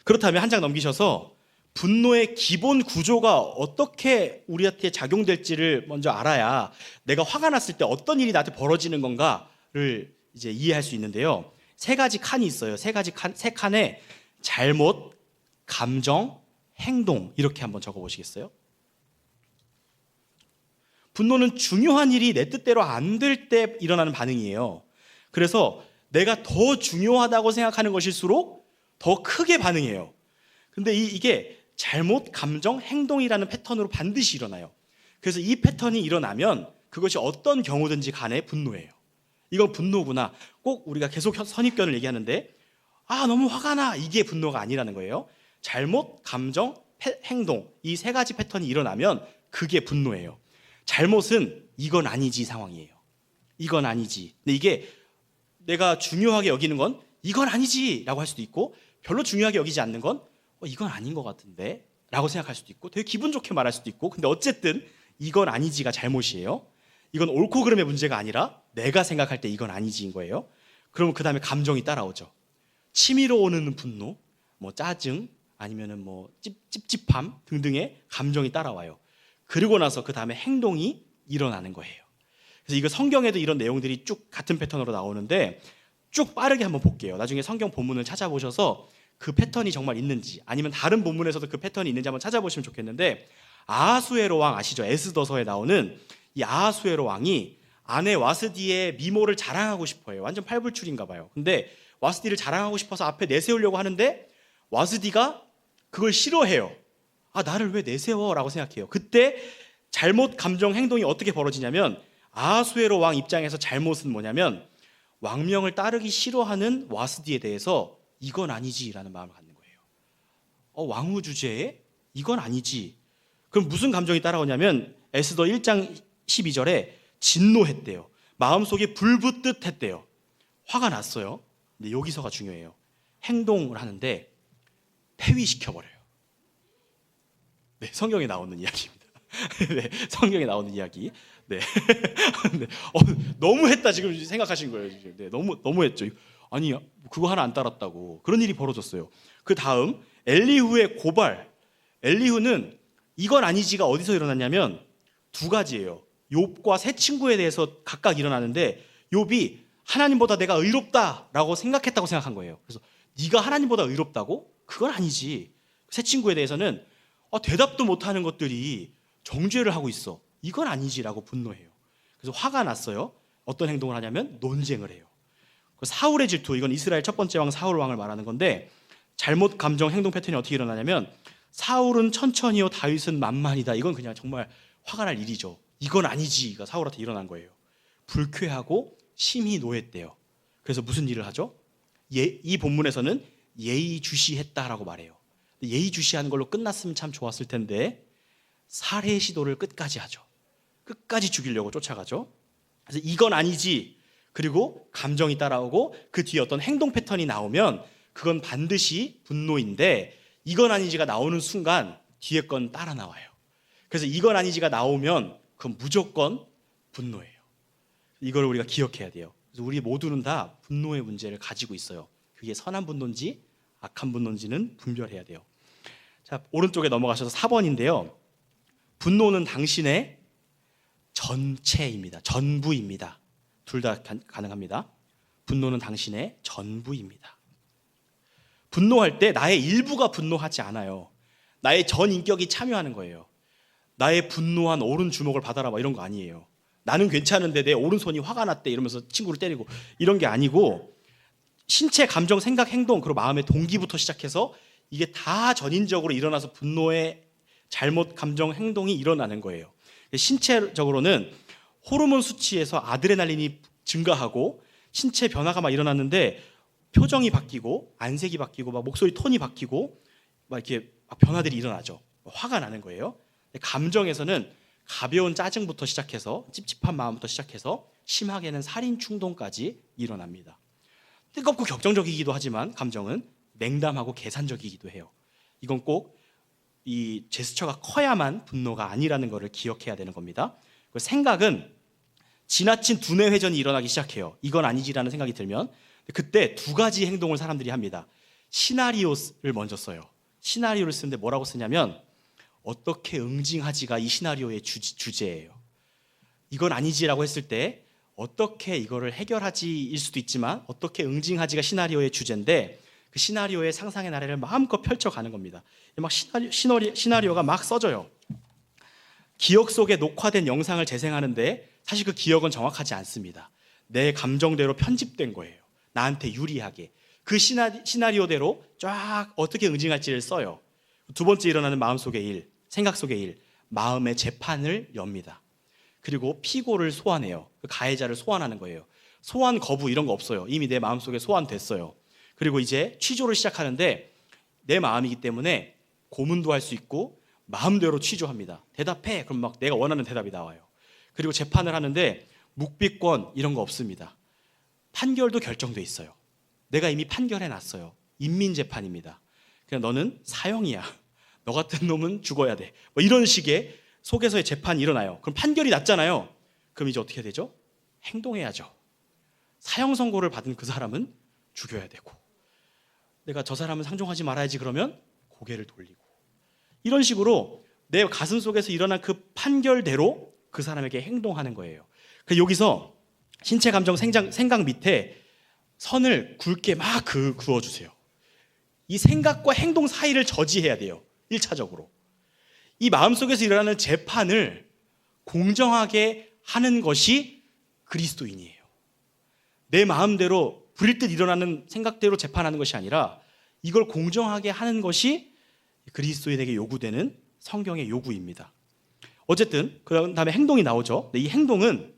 그렇다면 한 장 넘기셔서 분노의 기본 구조가 어떻게 우리한테 작용될지를 먼저 알아야 내가 화가 났을 때 어떤 일이 나한테 벌어지는 건가를 이제 이해할 수 있는데요. 세 가지 칸이 있어요. 세 칸에 잘못, 감정, 행동, 이렇게 한번 적어보시겠어요? 분노는 중요한 일이 내 뜻대로 안 될 때 일어나는 반응이에요. 그래서 내가 더 중요하다고 생각하는 것일수록 더 크게 반응해요. 근데 이게 잘못, 감정, 행동이라는 패턴으로 반드시 일어나요. 그래서 이 패턴이 일어나면 그것이 어떤 경우든지 간에 분노예요. 이건 분노구나. 꼭 우리가 계속 선입견을 얘기하는데, 너무 화가 나, 이게 분노가 아니라는 거예요. 잘못, 감정, 행동, 이 세 가지 패턴이 일어나면 그게 분노예요. 잘못은 이건 아니지 상황이에요. 이건 아니지. 근데 이게 내가 중요하게 여기는 건 이건 아니지 라고 할 수도 있고, 별로 중요하게 여기지 않는 건 이건 아닌 것 같은데 라고 생각할 수도 있고, 되게 기분 좋게 말할 수도 있고, 근데 어쨌든 이건 아니지가 잘못이에요. 이건 옳고 그름의 문제가 아니라 내가 생각할 때 이건 아니지인 거예요. 그러면 그 다음에 감정이 따라오죠. 치밀어 오는 분노, 짜증, 아니면은 찝찝함 등등의 감정이 따라와요. 그리고 나서 그 다음에 행동이 일어나는 거예요. 그래서 이거 성경에도 이런 내용들이 쭉 같은 패턴으로 나오는데, 쭉 빠르게 한번 볼게요. 나중에 성경 본문을 찾아보셔서 그 패턴이 정말 있는지, 아니면 다른 본문에서도 그 패턴이 있는지 한번 찾아보시면 좋겠는데, 아하수에로 왕 아시죠? 에스더서에 나오는 이 아하수에로 왕이 아내 와스디의 미모를 자랑하고 싶어요. 완전 팔불출인가 봐요. 근데 와스디를 자랑하고 싶어서 앞에 내세우려고 하는데 와스디가 그걸 싫어해요. 나를 왜 내세워? 라고 생각해요. 그때 잘못, 감정, 행동이 어떻게 벌어지냐면, 아하수에로 왕 입장에서 잘못은 뭐냐면, 왕명을 따르기 싫어하는 와스디에 대해서 이건 아니지 라는 마음을 갖는 거예요. 왕후 주제에 이건 아니지. 그럼 무슨 감정이 따라오냐면, 에스더 1장 12절에 진노했대요. 마음속에 불붙듯 했대요. 화가 났어요. 근데 여기서가 중요해요. 행동을 하는데 폐위시켜버려요. 네, 성경에 나오는 이야기입니다. 네, 성경에 나오는 이야기. 네. 네. 너무했다 지금 생각하신 거예요. 네, 너무했죠. 아니, 그거 하나 안 따랐다고. 그런 일이 벌어졌어요. 그 다음 엘리후의 고발. 엘리후는 이건 아니지가 어디서 일어났냐면 두 가지예요. 욥과 세 친구에 대해서 각각 일어나는데 욥이 하나님보다 내가 의롭다라고 생각했다고 생각한 거예요. 그래서 네가 하나님보다 의롭다고? 그건 아니지. 세 친구에 대해서는 대답도 못하는 것들이 정죄를 하고 있어. 이건 아니지라고 분노해요. 그래서 화가 났어요. 어떤 행동을 하냐면 논쟁을 해요. 사울의 질투, 이건 이스라엘 첫 번째 왕 사울 왕을 말하는 건데 잘못 감정 행동 패턴이 어떻게 일어나냐면 사울은 천천히요 다윗은 만만이다. 이건 그냥 정말 화가 날 일이죠. 이건 아니지가 사울한테 일어난 거예요. 불쾌하고 심히 노했대요. 그래서 무슨 일을 하죠? 이 본문에서는 예의주시했다라고 말해요. 예의주시하는 걸로 끝났으면 참 좋았을 텐데 살해 시도를 끝까지 하죠. 끝까지 죽이려고 쫓아가죠. 그래서 이건 아니지. 그리고 감정이 따라오고 그 뒤에 어떤 행동 패턴이 나오면 그건 반드시 분노인데 이건 아니지가 나오는 순간 뒤에 건 따라 나와요. 그래서 이건 아니지가 나오면 그건 무조건 분노예요. 이걸 우리가 기억해야 돼요. 그래서 우리 모두는 다 분노의 문제를 가지고 있어요. 그게 선한 분노인지 악한 분노인지는 분별해야 돼요. 자, 오른쪽에 넘어가셔서 4번인데요. 분노는 당신의 전체입니다. 전부입니다. 둘 다 가능합니다. 분노는 당신의 전부입니다. 분노할 때 나의 일부가 분노하지 않아요. 나의 전 인격이 참여하는 거예요. 나의 분노한 오른 주먹을 받아라 이런 거 아니에요. 나는 괜찮은데 내 오른손이 화가 났대 이러면서 친구를 때리고 이런 게 아니고 신체, 감정, 생각, 행동 그리고 마음의 동기부터 시작해서 이게 다 전인적으로 일어나서 분노의 잘못 감정, 행동이 일어나는 거예요. 신체적으로는 호르몬 수치에서 아드레날린이 증가하고 신체 변화가 막 일어났는데 표정이 바뀌고 안색이 바뀌고 막 목소리 톤이 바뀌고 막 이렇게 막 변화들이 일어나죠. 화가 나는 거예요. 감정에서는 가벼운 짜증부터 시작해서 찝찝한 마음부터 시작해서 심하게는 살인 충동까지 일어납니다. 뜨겁고 격정적이기도 하지만 감정은 냉담하고 계산적이기도 해요. 이건 꼭 이 제스처가 커야만 분노가 아니라는 것을 기억해야 되는 겁니다. 생각은 지나친 두뇌 회전이 일어나기 시작해요. 이건 아니지라는 생각이 들면 그때 두 가지 행동을 사람들이 합니다. 시나리오를 먼저 써요. 시나리오를 쓰는데 뭐라고 쓰냐면 어떻게 응징하지가 이 시나리오의 주제예요. 이건 아니지라고 했을 때 어떻게 이거를 해결하지일 수도 있지만 어떻게 응징하지가 시나리오의 주제인데 그 시나리오의 상상의 나래를 마음껏 펼쳐가는 겁니다. 막 시나리오가 막 써져요. 기억 속에 녹화된 영상을 재생하는데 사실 그 기억은 정확하지 않습니다. 내 감정대로 편집된 거예요. 나한테 유리하게. 그 시나리오대로 쫙 어떻게 응징할지를 써요. 두 번째 일어나는 마음속의 일, 생각 속의 일, 마음의 재판을 엽니다. 그리고 피고를 소환해요. 그 가해자를 소환하는 거예요. 소환 거부 이런 거 없어요. 이미 내 마음속에 소환됐어요. 그리고 이제 취조를 시작하는데 내 마음이기 때문에 고문도 할 수 있고 마음대로 취조합니다. 대답해. 그럼 막 내가 원하는 대답이 나와요. 그리고 재판을 하는데 묵비권 이런 거 없습니다. 판결도 결정돼 있어요. 내가 이미 판결해 놨어요. 인민재판입니다. 그냥 너는 사형이야. 너 같은 놈은 죽어야 돼. 뭐 이런 식의 속에서의 재판이 일어나요. 그럼 판결이 났잖아요. 그럼 이제 어떻게 되죠? 행동해야죠. 사형 선고를 받은 그 사람은 죽여야 되고 내가 저 사람은 상종하지 말아야지 그러면 고개를 돌리고 이런 식으로 내 가슴 속에서 일어난 그 판결대로 그 사람에게 행동하는 거예요. 그래서 여기서 신체, 감정, 생각 밑에 선을 굵게 막 그어주세요. 이 생각과 행동 사이를 저지해야 돼요. 1차적으로. 이 마음속에서 일어나는 재판을 공정하게 하는 것이 그리스도인이에요. 내 마음대로 부릴 듯 일어나는 생각대로 재판하는 것이 아니라 이걸 공정하게 하는 것이 그리스도인에게 요구되는 성경의 요구입니다. 어쨌든 그 다음에 행동이 나오죠. 이 행동은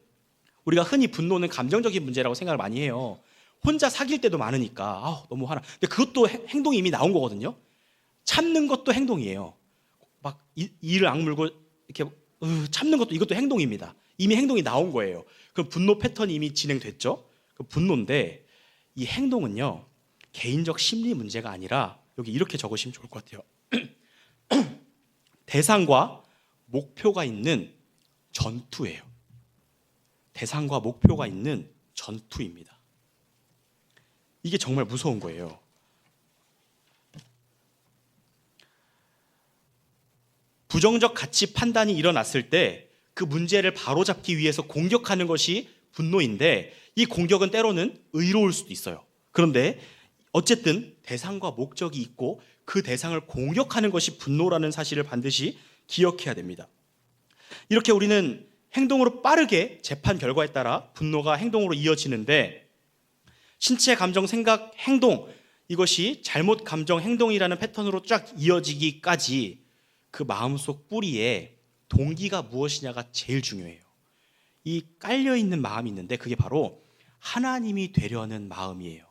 우리가 흔히 분노는 감정적인 문제라고 생각을 많이 해요. 혼자 사귈 때도 많으니까 너무 화나. 근데 그것도 행동이 이미 나온 거거든요. 참는 것도 행동이에요. 막 이를 악물고 이렇게 참는 것도 이것도 행동입니다. 이미 행동이 나온 거예요. 그럼 분노 패턴이 이미 진행됐죠. 그 분노인데 이 행동은요 개인적 심리 문제가 아니라 여기 이렇게 적으시면 좋을 것 같아요. 대상과 목표가 있는 전투예요. 대상과 목표가 있는 전투입니다. 이게 정말 무서운 거예요. 부정적 가치 판단이 일어났을 때 그 문제를 바로잡기 위해서 공격하는 것이 분노인데, 이 공격은 때로는 의로울 수도 있어요. 그런데 어쨌든 대상과 목적이 있고 그 대상을 공격하는 것이 분노라는 사실을 반드시 기억해야 됩니다. 이렇게 우리는 행동으로 빠르게 재판 결과에 따라 분노가 행동으로 이어지는데, 신체, 감정, 생각, 행동, 이것이 잘못 감정, 행동이라는 패턴으로 쫙 이어지기까지 그 마음속 뿌리에 동기가 무엇이냐가 제일 중요해요. 이 깔려있는 마음이 있는데 그게 바로 하나님이 되려는 마음이에요.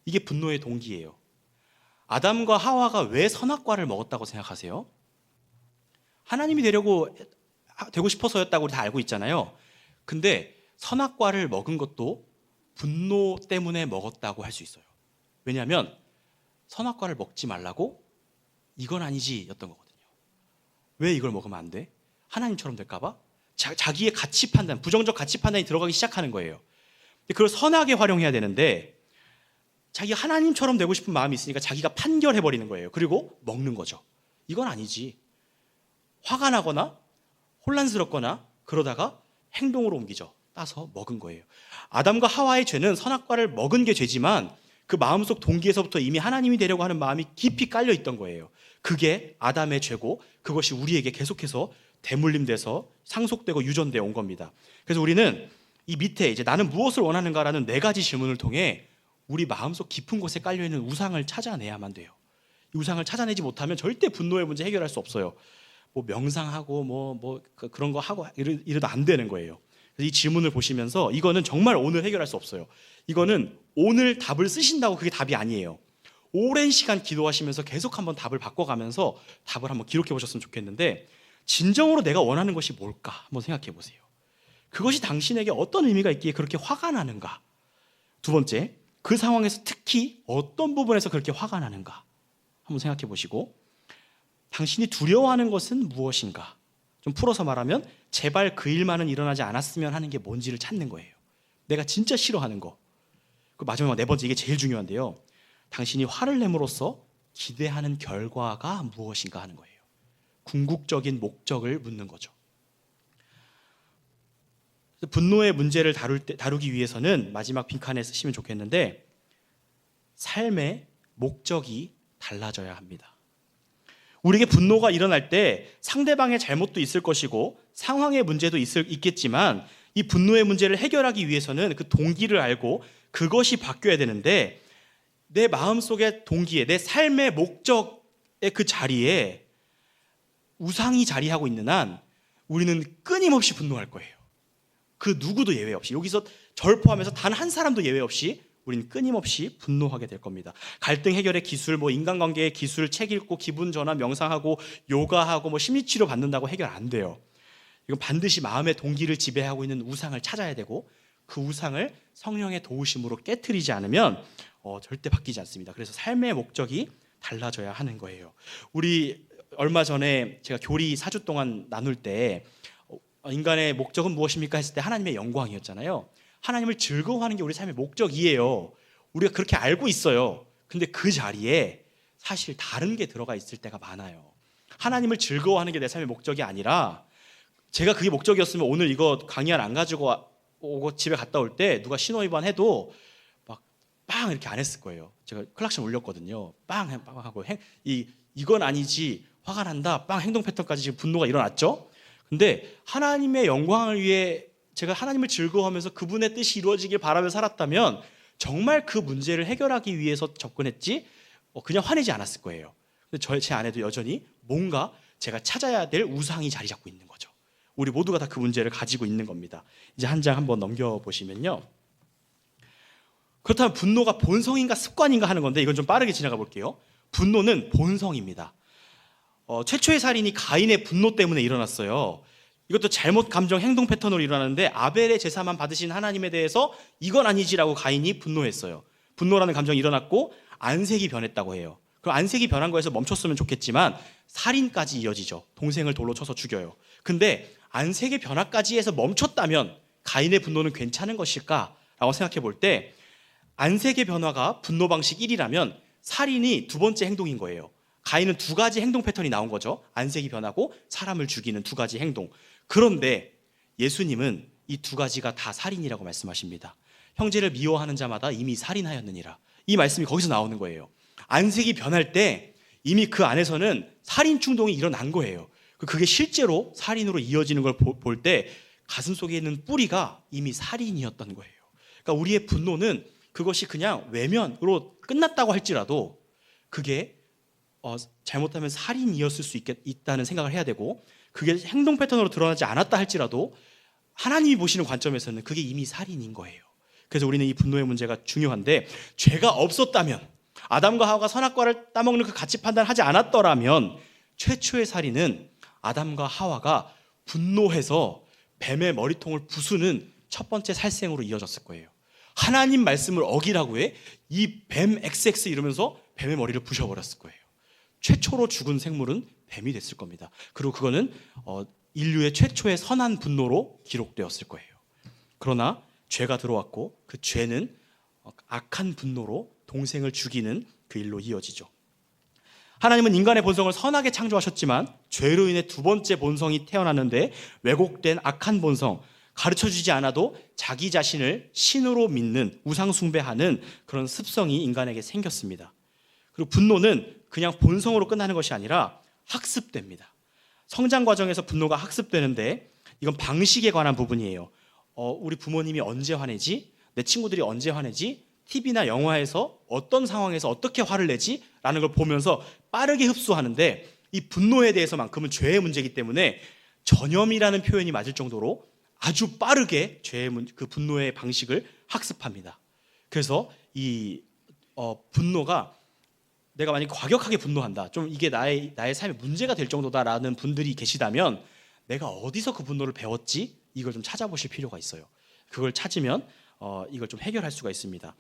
이게 분노의 동기예요. 아담과 하와가 왜 선악과를 먹었다고 생각하세요? 하나님이 되고 싶어서였다고 우리 다 알고 있잖아요. 근데 선악과를 먹은 것도 분노 때문에 먹었다고 할 수 있어요. 왜냐하면 선악과를 먹지 말라고 이건 아니지 였던 거거든요. 왜 이걸 먹으면 안 돼? 하나님처럼 될까 봐? 자기의 가치 판단, 부정적 가치 판단이 들어가기 시작하는 거예요. 그걸 선하게 활용해야 되는데 자기가 하나님처럼 되고 싶은 마음이 있으니까 자기가 판결해버리는 거예요. 그리고 먹는 거죠. 이건 아니지. 화가 나거나 혼란스럽거나 그러다가 행동으로 옮기죠. 따서 먹은 거예요. 아담과 하와의 죄는 선악과를 먹은 게 죄지만 그 마음속 동기에서부터 이미 하나님이 되려고 하는 마음이 깊이 깔려 있던 거예요. 그게 아담의 죄고 그것이 우리에게 계속해서 대물림돼서 상속되고 유전되어 온 겁니다. 그래서 우리는 이 밑에 이제 나는 무엇을 원하는가라는 4가지 질문을 통해 우리 마음속 깊은 곳에 깔려있는 우상을 찾아내야만 돼요. 이 우상을 찾아내지 못하면 절대 분노의 문제 해결할 수 없어요. 뭐 명상하고 그런 거 하고 이래도 안 되는 거예요. 그래서 이 질문을 보시면서 이거는 정말 오늘 해결할 수 없어요. 이거는 오늘 답을 쓰신다고 그게 답이 아니에요. 오랜 시간 기도하시면서 계속 한번 답을 바꿔가면서 답을 한번 기록해 보셨으면 좋겠는데, 진정으로 내가 원하는 것이 뭘까 한번 생각해 보세요. 그것이 당신에게 어떤 의미가 있기에 그렇게 화가 나는가? 두 번째, 그 상황에서 특히 어떤 부분에서 그렇게 화가 나는가 한번 생각해 보시고, 당신이 두려워하는 것은 무엇인가? 좀 풀어서 말하면 제발 그 일만은 일어나지 않았으면 하는 게 뭔지를 찾는 거예요. 내가 진짜 싫어하는 거. 그 마지막 4번째, 이게 제일 중요한데요. 당신이 화를 내므로써 기대하는 결과가 무엇인가 하는 거예요. 궁극적인 목적을 묻는 거죠. 분노의 문제를 다루기 위해서는 마지막 빈칸에 쓰시면 좋겠는데, 삶의 목적이 달라져야 합니다. 우리에게 분노가 일어날 때 상대방의 잘못도 있을 것이고 상황의 문제도 있겠지만, 이 분노의 문제를 해결하기 위해서는 그 동기를 알고 그것이 바뀌어야 되는데, 내 마음속의 동기에, 내 삶의 목적의 그 자리에 우상이 자리하고 있는 한 우리는 끊임없이 분노할 거예요. 그 누구도 예외 없이, 여기서 절 포함해서 단 한 사람도 예외 없이 우리는 끊임없이 분노하게 될 겁니다. 갈등 해결의 기술, 인간관계의 기술, 책 읽고 기분 전환, 명상하고 요가하고 심리치료 받는다고 해결 안 돼요. 이건 반드시 마음의 동기를 지배하고 있는 우상을 찾아야 되고, 그 우상을 성령의 도우심으로 깨트리지 않으면 절대 바뀌지 않습니다. 그래서 삶의 목적이 달라져야 하는 거예요. 우리 얼마 전에 제가 교리 4주 동안 나눌 때 인간의 목적은 무엇입니까 했을 때 하나님의 영광이었잖아요. 하나님을 즐거워하는 게 우리 삶의 목적이에요. 우리가 그렇게 알고 있어요. 근데 그 자리에 사실 다른 게 들어가 있을 때가 많아요. 하나님을 즐거워하는 게 내 삶의 목적이 아니라, 제가 그게 목적이었으면 오늘 이거 강의안 안 가지고 오고 집에 갔다 올 때 누가 신호위반 해도 막 빵 이렇게 안 했을 거예요. 제가 클락션 울렸거든요. 빵 하고 이건 아니지, 화가 난다, 빵, 행동 패턴까지 지금 분노가 일어났죠. 근데 하나님의 영광을 위해 제가 하나님을 즐거워하면서 그분의 뜻이 이루어지길 바라며 살았다면 정말 그 문제를 해결하기 위해서 접근했지 그냥 화내지 않았을 거예요. 근데 제 안에도 여전히 뭔가 제가 찾아야 될 우상이 자리 잡고 있는 거죠. 우리 모두가 다 그 문제를 가지고 있는 겁니다. 이제 한 장 한번 넘겨보시면요. 그렇다면 분노가 본성인가 습관인가 하는 건데, 이건 좀 빠르게 지나가 볼게요. 분노는 본성입니다. 최초의 살인이 가인의 분노 때문에 일어났어요. 이것도 잘못 감정 행동 패턴으로 일어나는데, 아벨의 제사만 받으신 하나님에 대해서 이건 아니지라고 가인이 분노했어요. 분노라는 감정이 일어났고 안색이 변했다고 해요. 그럼 안색이 변한 거에서 멈췄으면 좋겠지만 살인까지 이어지죠. 동생을 돌로 쳐서 죽여요. 근데 안색의 변화까지 해서 멈췄다면 가인의 분노는 괜찮은 것일까라고 생각해 볼 때, 안색의 변화가 분노 방식 1이라면 살인이 2번째 행동인 거예요. 가인은 두 가지 행동 패턴이 나온 거죠. 안색이 변하고 사람을 죽이는 두 가지 행동. 그런데 예수님은 이 두 가지가 다 살인이라고 말씀하십니다. 형제를 미워하는 자마다 이미 살인하였느니라. 이 말씀이 거기서 나오는 거예요. 안색이 변할 때 이미 그 안에서는 살인 충동이 일어난 거예요. 그게 실제로 살인으로 이어지는 걸 볼 때 가슴속에 있는 뿌리가 이미 살인이었던 거예요. 그러니까 우리의 분노는 그것이 그냥 외면으로 끝났다고 할지라도 그게 잘못하면 살인이었을 수 있다는 생각을 해야 되고, 그게 행동 패턴으로 드러나지 않았다 할지라도 하나님이 보시는 관점에서는 그게 이미 살인인 거예요. 그래서 우리는 이 분노의 문제가 중요한데, 죄가 없었다면, 아담과 하와가 선악과를 따먹는 그 가치 판단을 하지 않았더라면 최초의 살인은 아담과 하와가 분노해서 뱀의 머리통을 부수는 첫 번째 살생으로 이어졌을 거예요. 하나님 말씀을 어기라고 해 이 뱀 XX 이러면서 뱀의 머리를 부셔버렸을 거예요. 최초로 죽은 생물은 뱀이 됐을 겁니다. 그리고 그거는 인류의 최초의 선한 분노로 기록되었을 거예요. 그러나 죄가 들어왔고 그 죄는 악한 분노로 동생을 죽이는 그 일로 이어지죠. 하나님은 인간의 본성을 선하게 창조하셨지만 죄로 인해 두 번째 본성이 태어났는데, 왜곡된 악한 본성, 가르쳐주지 않아도 자기 자신을 신으로 믿는, 우상 숭배하는 그런 습성이 인간에게 생겼습니다. 그리고 분노는 그냥 본성으로 끝나는 것이 아니라 학습됩니다. 성장 과정에서 분노가 학습되는데 이건 방식에 관한 부분이에요. 우리 부모님이 언제 화내지? 내 친구들이 언제 화내지? TV나 영화에서 어떤 상황에서 어떻게 화를 내지? 라는 걸 보면서 빠르게 흡수하는데, 이 분노에 대해서만큼은 죄의 문제이기 때문에 전염이라는 표현이 맞을 정도로 아주 빠르게 그 분노의 방식을 학습합니다. 그래서 이 분노가, 내가 만약에 과격하게 분노한다, 좀 이게 나의 삶에 문제가 될 정도다라는 분들이 계시다면 내가 어디서 그 분노를 배웠지? 이걸 좀 찾아보실 필요가 있어요. 그걸 찾으면 이걸 좀 해결할 수가 있습니다.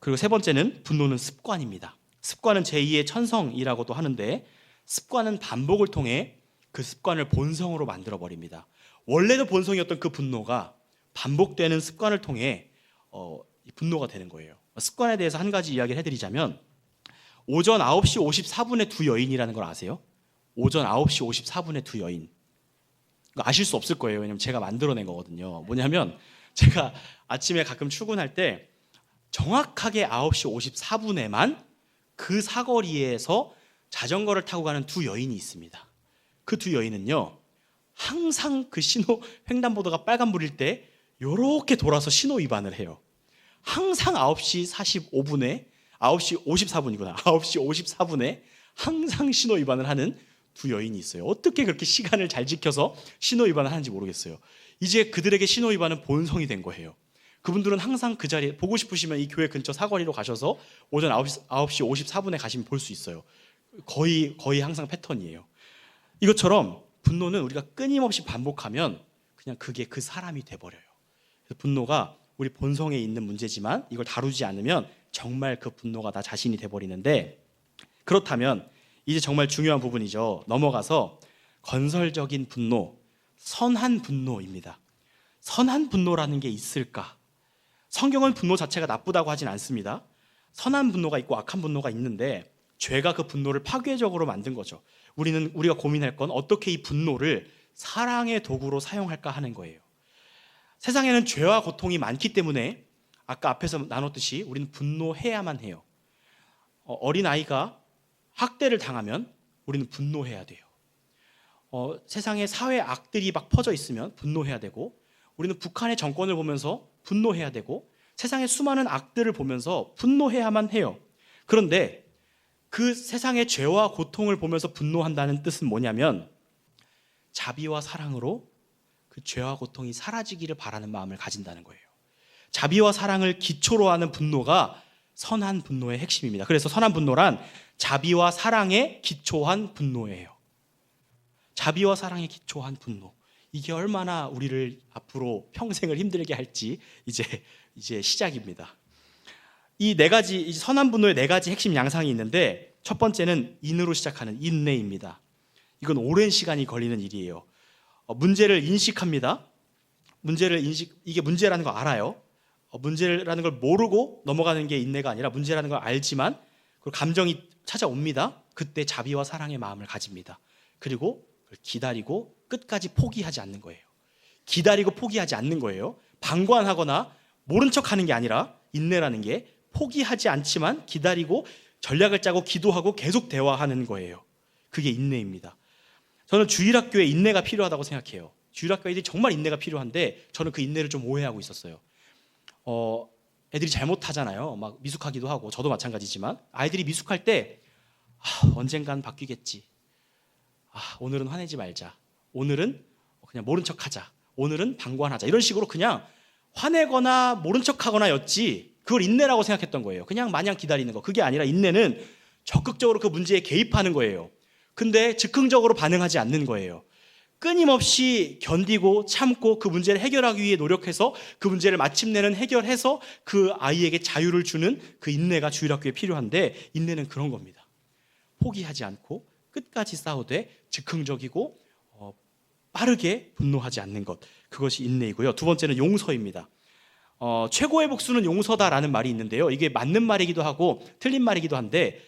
그리고 세 번째는 분노는 습관입니다. 습관은 제2의 천성이라고도 하는데, 습관은 반복을 통해 그 습관을 본성으로 만들어 버립니다. 원래도 본성이었던 그 분노가 반복되는 습관을 통해 분노가 되는 거예요. 습관에 대해서 한 가지 이야기를 해드리자면, 오전 9시 54분에 두 여인이라는 걸 아세요? 오전 9시 54분에 두 여인. 아실 수 없을 거예요. 왜냐면 제가 만들어낸 거거든요. 뭐냐면 제가 아침에 가끔 출근할 때 정확하게 9시 54분에만 그 사거리에서 자전거를 타고 가는 두 여인이 있습니다. 그 두 여인은요, 항상 그 신호 횡단보도가 빨간불일 때 요렇게 돌아서 신호 위반을 해요. 항상 9시 45분에 9시 54분이구나. 9시 54분에 항상 신호 위반을 하는 두 여인이 있어요. 어떻게 그렇게 시간을 잘 지켜서 신호 위반을 하는지 모르겠어요. 이제 그들에게 신호 위반은 본성이 된 거예요. 그분들은 항상 그 자리에, 보고 싶으시면 이 교회 근처 사거리로 가셔서 오전 9시 54분에 가시면 볼 수 있어요. 거의 항상 패턴이에요. 이것처럼 분노는 우리가 끊임없이 반복하면 그냥 그게 그 사람이 돼버려요. 그래서 분노가 우리 본성에 있는 문제지만 이걸 다루지 않으면 정말 그 분노가 나 자신이 돼버리는데, 그렇다면 이제 정말 중요한 부분이죠. 넘어가서 건설적인 분노, 선한 분노입니다. 선한 분노라는 게 있을까? 성경은 분노 자체가 나쁘다고 하진 않습니다. 선한 분노가 있고 악한 분노가 있는데 죄가 그 분노를 파괴적으로 만든 거죠. 우리가 고민할 건 어떻게 이 분노를 사랑의 도구로 사용할까 하는 거예요. 세상에는 죄와 고통이 많기 때문에 아까 앞에서 나눴듯이 우리는 분노해야만 해요. 어린아이가 학대를 당하면 우리는 분노해야 돼요. 세상에 사회 악들이 막 퍼져 있으면 분노해야 되고, 우리는 북한의 정권을 보면서 분노해야 되고, 세상의 수많은 악들을 보면서 분노해야만 해요. 그런데 그 세상의 죄와 고통을 보면서 분노한다는 뜻은 뭐냐면, 자비와 사랑으로 그 죄와 고통이 사라지기를 바라는 마음을 가진다는 거예요. 자비와 사랑을 기초로 하는 분노가 선한 분노의 핵심입니다. 그래서 선한 분노란 자비와 사랑에 기초한 분노예요. 자비와 사랑에 기초한 분노. 이게 얼마나 우리를 앞으로 평생을 힘들게 할지 이제 시작입니다. 이 네 가지, 선한 분노의 네 가지 핵심 양상이 있는데, 첫 번째는 인으로 시작하는 인내입니다. 이건 오랜 시간이 걸리는 일이에요. 문제를 인식합니다. 이게 문제라는 거 알아요. 문제라는 걸 모르고 넘어가는 게 인내가 아니라, 문제라는 걸 알지만 그리고 감정이 찾아옵니다. 그때 자비와 사랑의 마음을 가집니다. 그리고 그걸 기다리고 끝까지 포기하지 않는 거예요. 기다리고 포기하지 않는 거예요. 방관하거나 모른 척하는 게 아니라 인내라는 게 포기하지 않지만 기다리고 전략을 짜고 기도하고 계속 대화하는 거예요. 그게 인내입니다. 저는 주일학교에 인내가 필요하다고 생각해요. 주일학교애들이 정말 인내가 필요한데 저는 그 인내를 좀 오해하고 있었어요. 애들이 잘못하잖아요. 막 미숙하기도 하고 저도 마찬가지지만 아이들이 미숙할 때 언젠간 바뀌겠지. 오늘은 화내지 말자. 오늘은 그냥 모른 척하자. 오늘은 방관하자. 이런 식으로 그냥 화내거나 모른 척하거나 였지 그걸 인내라고 생각했던 거예요. 그냥 마냥 기다리는 거. 그게 아니라 인내는 적극적으로 그 문제에 개입하는 거예요. 근데 즉흥적으로 반응하지 않는 거예요. 끊임없이 견디고 참고 그 문제를 해결하기 위해 노력해서 그 문제를 마침내는 해결해서 그 아이에게 자유를 주는 그 인내가 주일학교에 필요한데 인내는 그런 겁니다. 포기하지 않고 끝까지 싸우되 즉흥적이고 빠르게 분노하지 않는 것. 그것이 인내이고요. 두 번째는 용서입니다. 최고의 복수는 용서다라는 말이 있는데요. 이게 맞는 말이기도 하고 틀린 말이기도 한데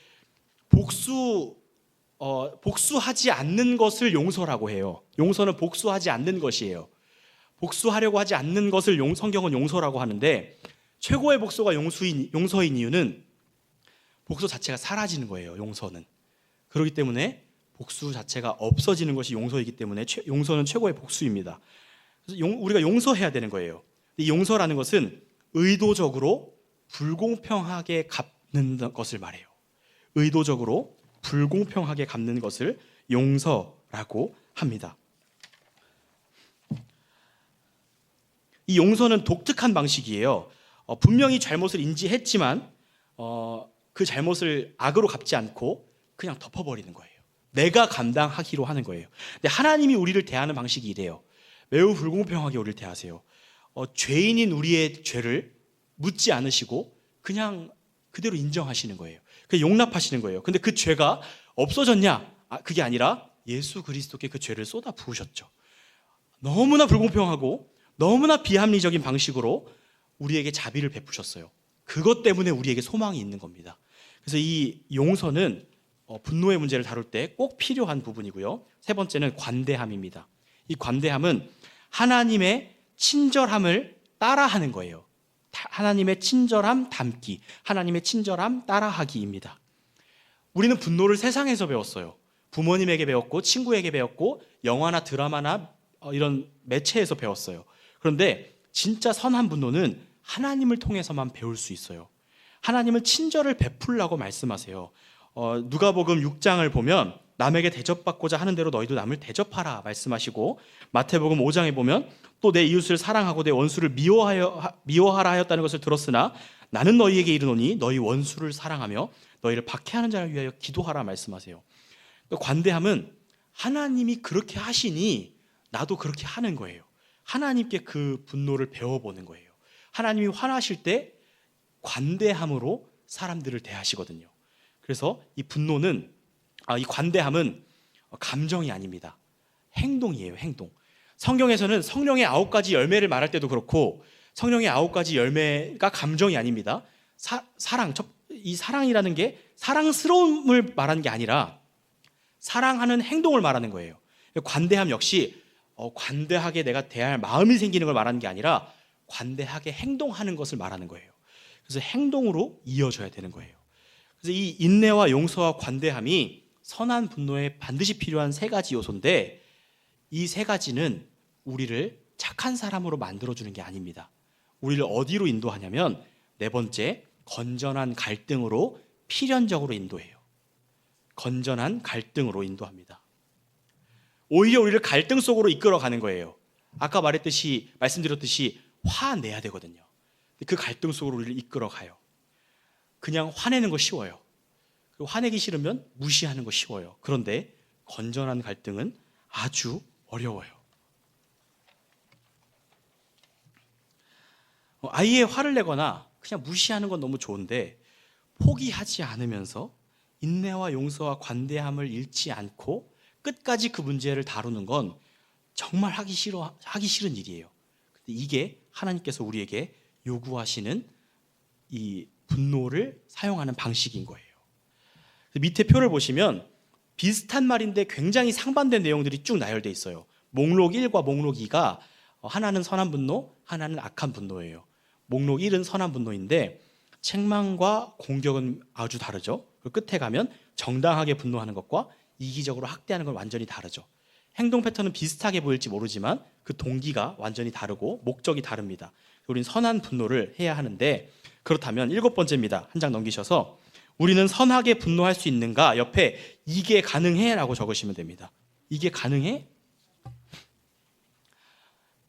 복수하지 않는 것을 용서라고 해요. 용서는 복수하지 않는 것이에요. 복수하려고 하지 않는 것을 성경은 용서라고 하는데 최고의 복수가 용서인 이유는 복수 자체가 사라지는 거예요. 용서는. 그렇기 때문에 복수 자체가 없어지는 것이 용서이기 때문에 용서는 최고의 복수입니다. 그래서 우리가 용서해야 되는 거예요. 이 용서라는 것은 의도적으로 불공평하게 갚는 것을 말해요. 의도적으로 불공평하게 갚는 것을 용서라고 합니다. 이 용서는 독특한 방식이에요. 분명히 잘못을 인지했지만 그 잘못을 악으로 갚지 않고 그냥 덮어버리는 거예요. 내가 감당하기로 하는 거예요. 근데 하나님이 우리를 대하는 방식이 이래요. 매우 불공평하게 우리를 대하세요. 죄인인 우리의 죄를 묻지 않으시고 그냥 그대로 인정하시는 거예요. 용납하시는 거예요. 근데 그 죄가 없어졌냐? 그게 아니라 예수 그리스도께 그 죄를 쏟아 부으셨죠. 너무나 불공평하고 너무나 비합리적인 방식으로 우리에게 자비를 베푸셨어요. 그것 때문에 우리에게 소망이 있는 겁니다. 그래서 이 용서는 분노의 문제를 다룰 때 꼭 필요한 부분이고요. 세 번째는 관대함입니다. 이 관대함은 하나님의 친절함을 따라하는 거예요. 하나님의 친절함 담기, 하나님의 친절함 따라하기입니다. 우리는 분노를 세상에서 배웠어요. 부모님에게 배웠고 친구에게 배웠고 영화나 드라마나 이런 매체에서 배웠어요. 그런데 진짜 선한 분노는 하나님을 통해서만 배울 수 있어요. 하나님은 친절을 베풀라고 말씀하세요. 누가복음 6장을 보면 남에게 대접받고자 하는 대로 너희도 남을 대접하라 말씀하시고 마태복음 5장에 보면 또 내 이웃을 사랑하고 내 원수를 미워하라 하였다는 것을 들었으나 나는 너희에게 이르노니 너희 원수를 사랑하며 너희를 박해하는 자를 위하여 기도하라 말씀하세요. 그러니까 관대함은 하나님이 그렇게 하시니 나도 그렇게 하는 거예요. 하나님께 그 분노를 배워보는 거예요. 하나님이 화나실 때 관대함으로 사람들을 대하시거든요. 그래서 이 관대함은 감정이 아닙니다. 행동이에요, 행동. 성경에서는 성령의 9가지 열매를 말할 때도 그렇고 성령의 9가지 열매가 감정이 아닙니다. 이 사랑이라는 게 사랑스러움을 말하는 게 아니라 사랑하는 행동을 말하는 거예요. 관대함 역시 관대하게 내가 대할 마음이 생기는 걸 말하는 게 아니라 관대하게 행동하는 것을 말하는 거예요. 그래서 행동으로 이어져야 되는 거예요. 그래서 이 인내와 용서와 관대함이 선한 분노에 반드시 필요한 3가지 요소인데 이 3가지는 우리를 착한 사람으로 만들어주는 게 아닙니다. 우리를 어디로 인도하냐면 4번째, 건전한 갈등으로 필연적으로 인도해요. 건전한 갈등으로 인도합니다. 오히려 우리를 갈등 속으로 이끌어가는 거예요. 아까 말씀드렸듯이 화내야 되거든요. 그 갈등 속으로 우리를 이끌어가요. 그냥 화내는 거 쉬워요. 그리고 화내기 싫으면 무시하는 거 쉬워요. 그런데 건전한 갈등은 아주 어려워요. 아이에 화를 내거나 그냥 무시하는 건 너무 좋은데 포기하지 않으면서 인내와 용서와 관대함을 잃지 않고 끝까지 그 문제를 다루는 건 정말 하기 싫은 일이에요. 근데 이게 하나님께서 우리에게 요구하시는 이 분노를 사용하는 방식인 거예요. 밑에 표를 보시면 비슷한 말인데 굉장히 상반된 내용들이 쭉 나열돼 있어요. 목록 1과 목록 2가 하나는 선한 분노, 하나는 악한 분노예요. 목록 1은 선한 분노인데 책망과 공격은 아주 다르죠. 그리고 끝에 가면 정당하게 분노하는 것과 이기적으로 학대하는 건 완전히 다르죠. 행동 패턴은 비슷하게 보일지 모르지만 그 동기가 완전히 다르고 목적이 다릅니다. 우리는 선한 분노를 해야 하는데, 그렇다면 7번째입니다. 한 장 넘기셔서 우리는 선하게 분노할 수 있는가? 옆에 이게 가능해? 라고 적으시면 됩니다. 이게 가능해?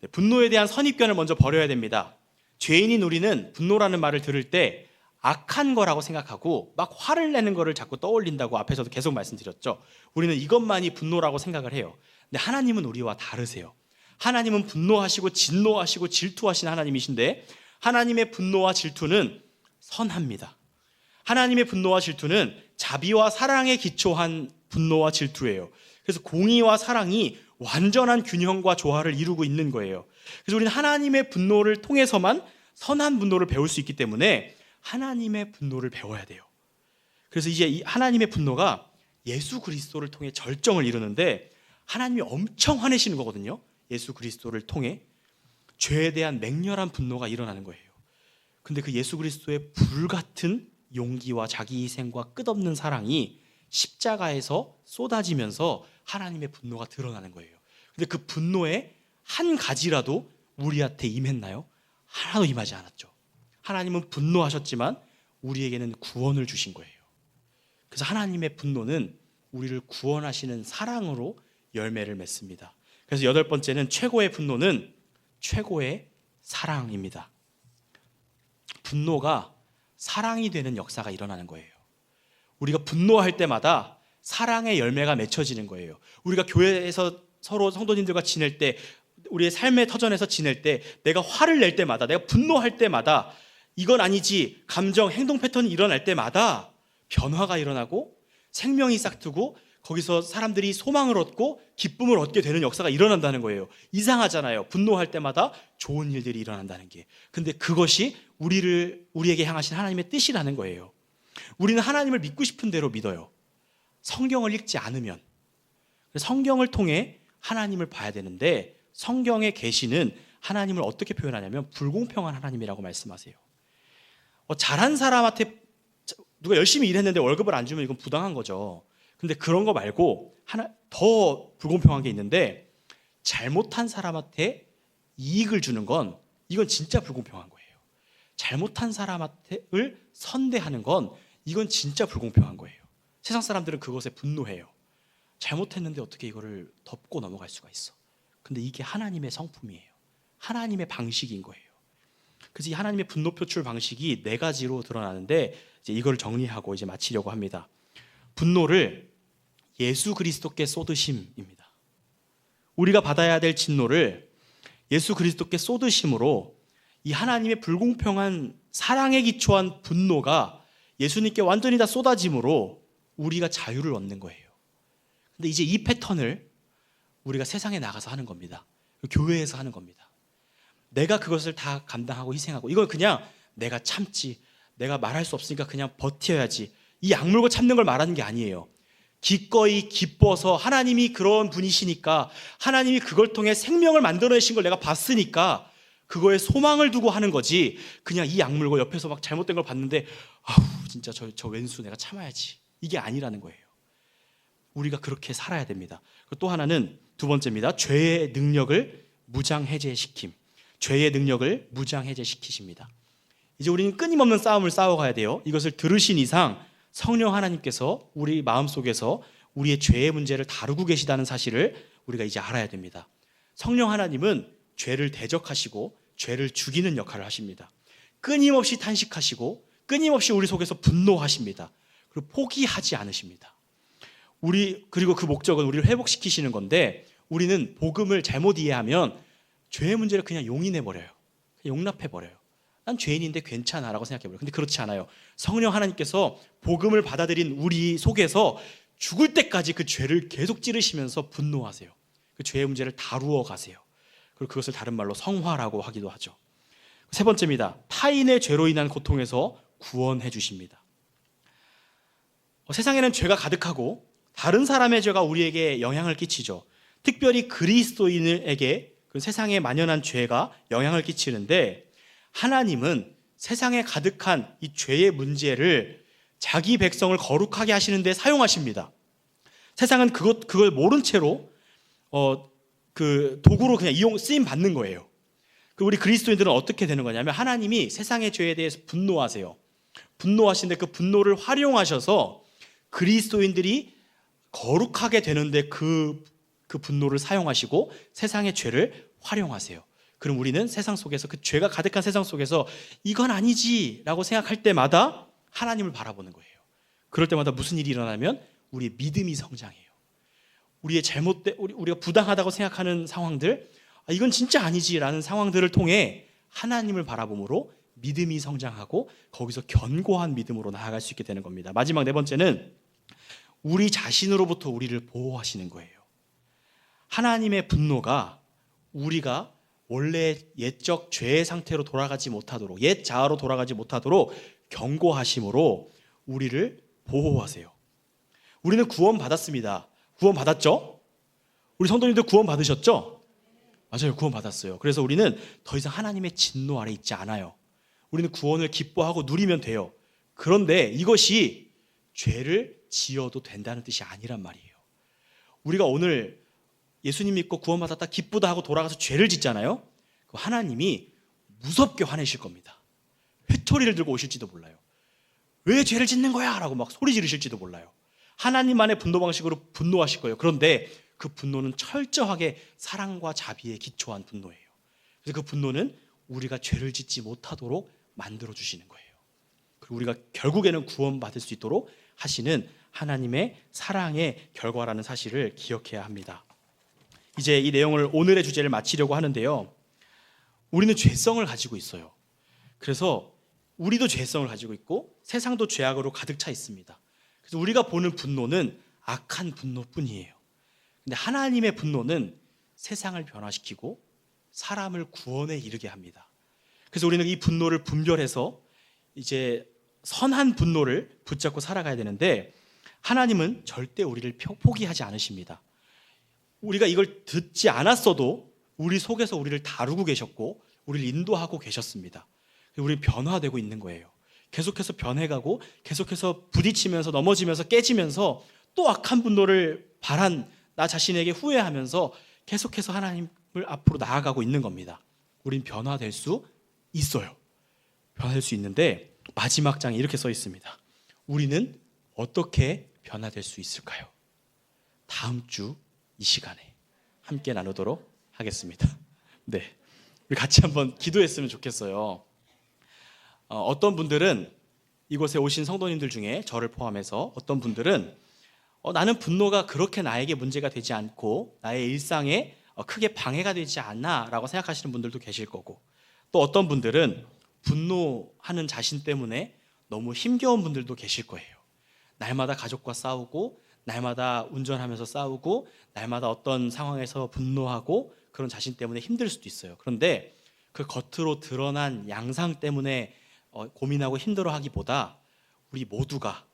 네, 분노에 대한 선입견을 먼저 버려야 됩니다. 죄인인 우리는 분노라는 말을 들을 때 악한 거라고 생각하고 막 화를 내는 거를 자꾸 떠올린다고 앞에서도 계속 말씀드렸죠. 우리는 이것만이 분노라고 생각을 해요. 근데 하나님은 우리와 다르세요. 하나님은 분노하시고 진노하시고 질투하신 하나님이신데, 하나님의 분노와 질투는 선합니다. 하나님의 분노와 질투는 자비와 사랑에 기초한 분노와 질투예요. 그래서 공의와 사랑이 완전한 균형과 조화를 이루고 있는 거예요. 그래서 우리는 하나님의 분노를 통해서만 선한 분노를 배울 수 있기 때문에 하나님의 분노를 배워야 돼요. 그래서 이제 이 하나님의 분노가 예수 그리스도를 통해 절정을 이루는데, 하나님이 엄청 화내시는 거거든요. 예수 그리스도를 통해 죄에 대한 맹렬한 분노가 일어나는 거예요. 근데 그 예수 그리스도의 불같은 용기와 자기 희생과 끝없는 사랑이 십자가에서 쏟아지면서 하나님의 분노가 드러나는 거예요. 근데 그 분노의 한 가지라도 우리한테 임했나요? 하나도 임하지 않았죠. 하나님은 분노하셨지만 우리에게는 구원을 주신 거예요. 그래서 하나님의 분노는 우리를 구원하시는 사랑으로 열매를 맺습니다. 그래서 8번째는 최고의 분노는 최고의 사랑입니다. 분노가 사랑이 되는 역사가 일어나는 거예요. 우리가 분노할 때마다 사랑의 열매가 맺혀지는 거예요. 우리가 교회에서 서로 성도님들과 지낼 때, 우리의 삶의 터전에서 지낼 때, 내가 화를 낼 때마다, 내가 분노할 때마다, 이건 아니지, 감정, 행동 패턴이 일어날 때마다 변화가 일어나고 생명이 싹트고 거기서 사람들이 소망을 얻고 기쁨을 얻게 되는 역사가 일어난다는 거예요. 이상하잖아요. 분노할 때마다 좋은 일들이 일어난다는 게. 근데 그것이 우리에게 향하신 하나님의 뜻이라는 거예요. 우리는 하나님을 믿고 싶은 대로 믿어요. 성경을 읽지 않으면. 성경을 통해 하나님을 봐야 되는데, 성경의 계시는 하나님을 어떻게 표현하냐면 불공평한 하나님이라고 말씀하세요. 잘한 사람한테 누가 열심히 일했는데 월급을 안 주면 이건 부당한 거죠. 근데 그런 거 말고 더 불공평한 게 있는데, 잘못한 사람한테 이익을 주는 건, 이건 진짜 불공평한 거예요. 잘못한 사람을 선대하는 건, 이건 진짜 불공평한 거예요. 세상 사람들은 그것에 분노해요. 잘못했는데 어떻게 이거를 덮고 넘어갈 수가 있어. 근데 이게 하나님의 성품이에요. 하나님의 방식인 거예요. 그래서 이 하나님의 분노 표출 방식이 4가지로 드러나는데, 이제 이걸 정리하고 이제 마치려고 합니다. 분노를 예수 그리스도께 쏟으심입니다. 우리가 받아야 될 진노를 예수 그리스도께 쏟으심으로 이 하나님의 불공평한 사랑에 기초한 분노가 예수님께 완전히 다 쏟아짐으로 우리가 자유를 얻는 거예요. 근데 이제 이 패턴을 우리가 세상에 나가서 하는 겁니다. 교회에서 하는 겁니다. 내가 그것을 다 감당하고 희생하고, 이걸 그냥 내가 참지, 내가 말할 수 없으니까 그냥 버텨야지, 이 악물고 참는 걸 말하는 게 아니에요. 기꺼이 기뻐서 하나님이 그런 분이시니까, 하나님이 그걸 통해 생명을 만들어내신 걸 내가 봤으니까 그거에 소망을 두고 하는 거지, 그냥 이 악물고 옆에서 막 잘못된 걸 봤는데 아우 진짜 저 왼수 내가 참아야지, 이게 아니라는 거예요. 우리가 그렇게 살아야 됩니다. 또 하나는 2번째입니다. 죄의 능력을 무장해제시킴. 죄의 능력을 무장해제시키십니다. 이제 우리는 끊임없는 싸움을 싸워가야 돼요. 이것을 들으신 이상 성령 하나님께서 우리 마음속에서 우리의 죄의 문제를 다루고 계시다는 사실을 우리가 이제 알아야 됩니다. 성령 하나님은 죄를 대적하시고 죄를 죽이는 역할을 하십니다. 끊임없이 탄식하시고 끊임없이 우리 속에서 분노하십니다. 그리고 포기하지 않으십니다. 그리고 그 목적은 우리를 회복시키시는 건데, 우리는 복음을 잘못 이해하면 죄의 문제를 그냥 용인해버려요. 용납해버려요. 난 죄인인데 괜찮아 라고 생각해버려요. 근데 그렇지 않아요. 성령 하나님께서 복음을 받아들인 우리 속에서 죽을 때까지 그 죄를 계속 찌르시면서 분노하세요. 그 죄의 문제를 다루어 가세요. 그리고 그것을 다른 말로 성화라고 하기도 하죠. 3번째입니다. 타인의 죄로 인한 고통에서 구원해 주십니다. 세상에는 죄가 가득하고 다른 사람의 죄가 우리에게 영향을 끼치죠. 특별히 그리스도인에게 그 세상에 만연한 죄가 영향을 끼치는데, 하나님은 세상에 가득한 이 죄의 문제를 자기 백성을 거룩하게 하시는 데 사용하십니다. 세상은 그걸 모른 채로 그 도구로 그냥 쓰임 받는 거예요. 우리 그리스도인들은 어떻게 되는 거냐면, 하나님이 세상의 죄에 대해서 분노하세요. 분노하시는데 그 분노를 활용하셔서 그리스도인들이 거룩하게 되는데 그 분노를 사용하시고 세상의 죄를 활용하세요. 그럼 우리는 세상 속에서, 그 죄가 가득한 세상 속에서 이건 아니지라고 생각할 때마다 하나님을 바라보는 거예요. 그럴 때마다 무슨 일이 일어나면 우리의 믿음이 성장해요. 우리의 우리가 부당하다고 생각하는 상황들, 이건 진짜 아니지라는 상황들을 통해 하나님을 바라봄으로 믿음이 성장하고 거기서 견고한 믿음으로 나아갈 수 있게 되는 겁니다. 마지막 네 번째는 우리 자신으로부터 우리를 보호하시는 거예요. 하나님의 분노가 우리가 원래 옛적 죄의 상태로 돌아가지 못하도록, 옛 자아로 돌아가지 못하도록 경고하심으로 우리를 보호하세요. 우리는 구원 받았습니다. 구원 받았죠? 우리 성도님들 구원 받으셨죠? 맞아요, 구원 받았어요. 그래서 우리는 더 이상 하나님의 진노 아래 있지 않아요. 우리는 구원을 기뻐하고 누리면 돼요. 그런데 이것이 죄를 지어도 된다는 뜻이 아니란 말이에요. 우리가 오늘 예수님 믿고 구원받았다 기쁘다 하고 돌아가서 죄를 짓잖아요. 하나님이 무섭게 화내실 겁니다. 회초리를 들고 오실지도 몰라요. 왜 죄를 짓는 거야? 라고 막 소리 지르실지도 몰라요. 하나님만의 분노 방식으로 분노하실 거예요. 그런데 그 분노는 철저하게 사랑과 자비에 기초한 분노예요. 그래서 그 분노는 우리가 죄를 짓지 못하도록 만들어주시는 거예요. 그리고 우리가 결국에는 구원받을 수 있도록 하시는 하나님의 사랑의 결과라는 사실을 기억해야 합니다. 이제 이 내용을, 오늘의 주제를 마치려고 하는데요. 우리는 죄성을 가지고 있어요. 그래서 우리도 죄성을 가지고 있고 세상도 죄악으로 가득 차 있습니다. 그래서 우리가 보는 분노는 악한 분노뿐이에요. 근데 하나님의 분노는 세상을 변화시키고 사람을 구원에 이르게 합니다. 그래서 우리는 이 분노를 분별해서 이제 선한 분노를 붙잡고 살아가야 되는데, 하나님은 절대 우리를 포기하지 않으십니다. 우리가 이걸 듣지 않았어도 우리 속에서 우리를 다루고 계셨고 우리를 인도하고 계셨습니다. 우리는 변화되고 있는 거예요. 계속해서 변해가고 계속해서 부딪히면서 넘어지면서 깨지면서 또 악한 분노를 바란 나 자신에게 후회하면서 계속해서 하나님을 앞으로 나아가고 있는 겁니다. 우린 변화될 수 있어요. 변화될 수 있는데 마지막 장에 이렇게 써 있습니다. 우리는 어떻게 변화될 수 있을까요? 다음 주 이 시간에 함께 나누도록 하겠습니다. 네, 우리 같이 한번 기도했으면 좋겠어요. 어떤 분들은, 이곳에 오신 성도님들 중에 저를 포함해서 어떤 분들은 나는 분노가 그렇게 나에게 문제가 되지 않고 나의 일상에 크게 방해가 되지 않나 라고 생각하시는 분들도 계실 거고, 또 어떤 분들은 분노하는 자신 때문에 너무 힘겨운 분들도 계실 거예요. 날마다 가족과 싸우고 날마다 운전하면서 싸우고 날마다 어떤 상황에서 분노하고 그런 자신 때문에 힘들 수도 있어요. 그런데 그 겉으로 드러난 양상 때문에 고민하고 힘들어하기보다 우리 모두가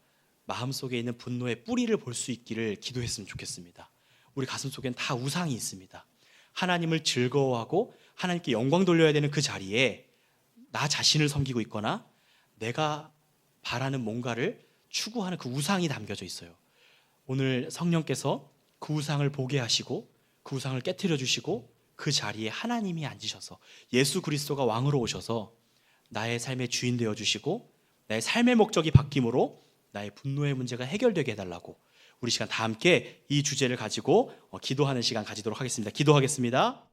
마음속에 있는 분노의 뿌리를 볼 수 있기를 기도했으면 좋겠습니다. 우리 가슴속엔 다 우상이 있습니다. 하나님을 즐거워하고 하나님께 영광 돌려야 되는 그 자리에 나 자신을 섬기고 있거나 내가 바라는 뭔가를 추구하는 그 우상이 담겨져 있어요. 오늘 성령께서 그 우상을 보게 하시고 그 우상을 깨트려 주시고 그 자리에 하나님이 앉으셔서 예수 그리스도가 왕으로 오셔서 나의 삶의 주인 되어 주시고 나의 삶의 목적이 바뀜으로 나의 분노의 문제가 해결되게 해달라고, 우리 시간 다 함께 이 주제를 가지고 기도하는 시간 가지도록 하겠습니다. 기도하겠습니다.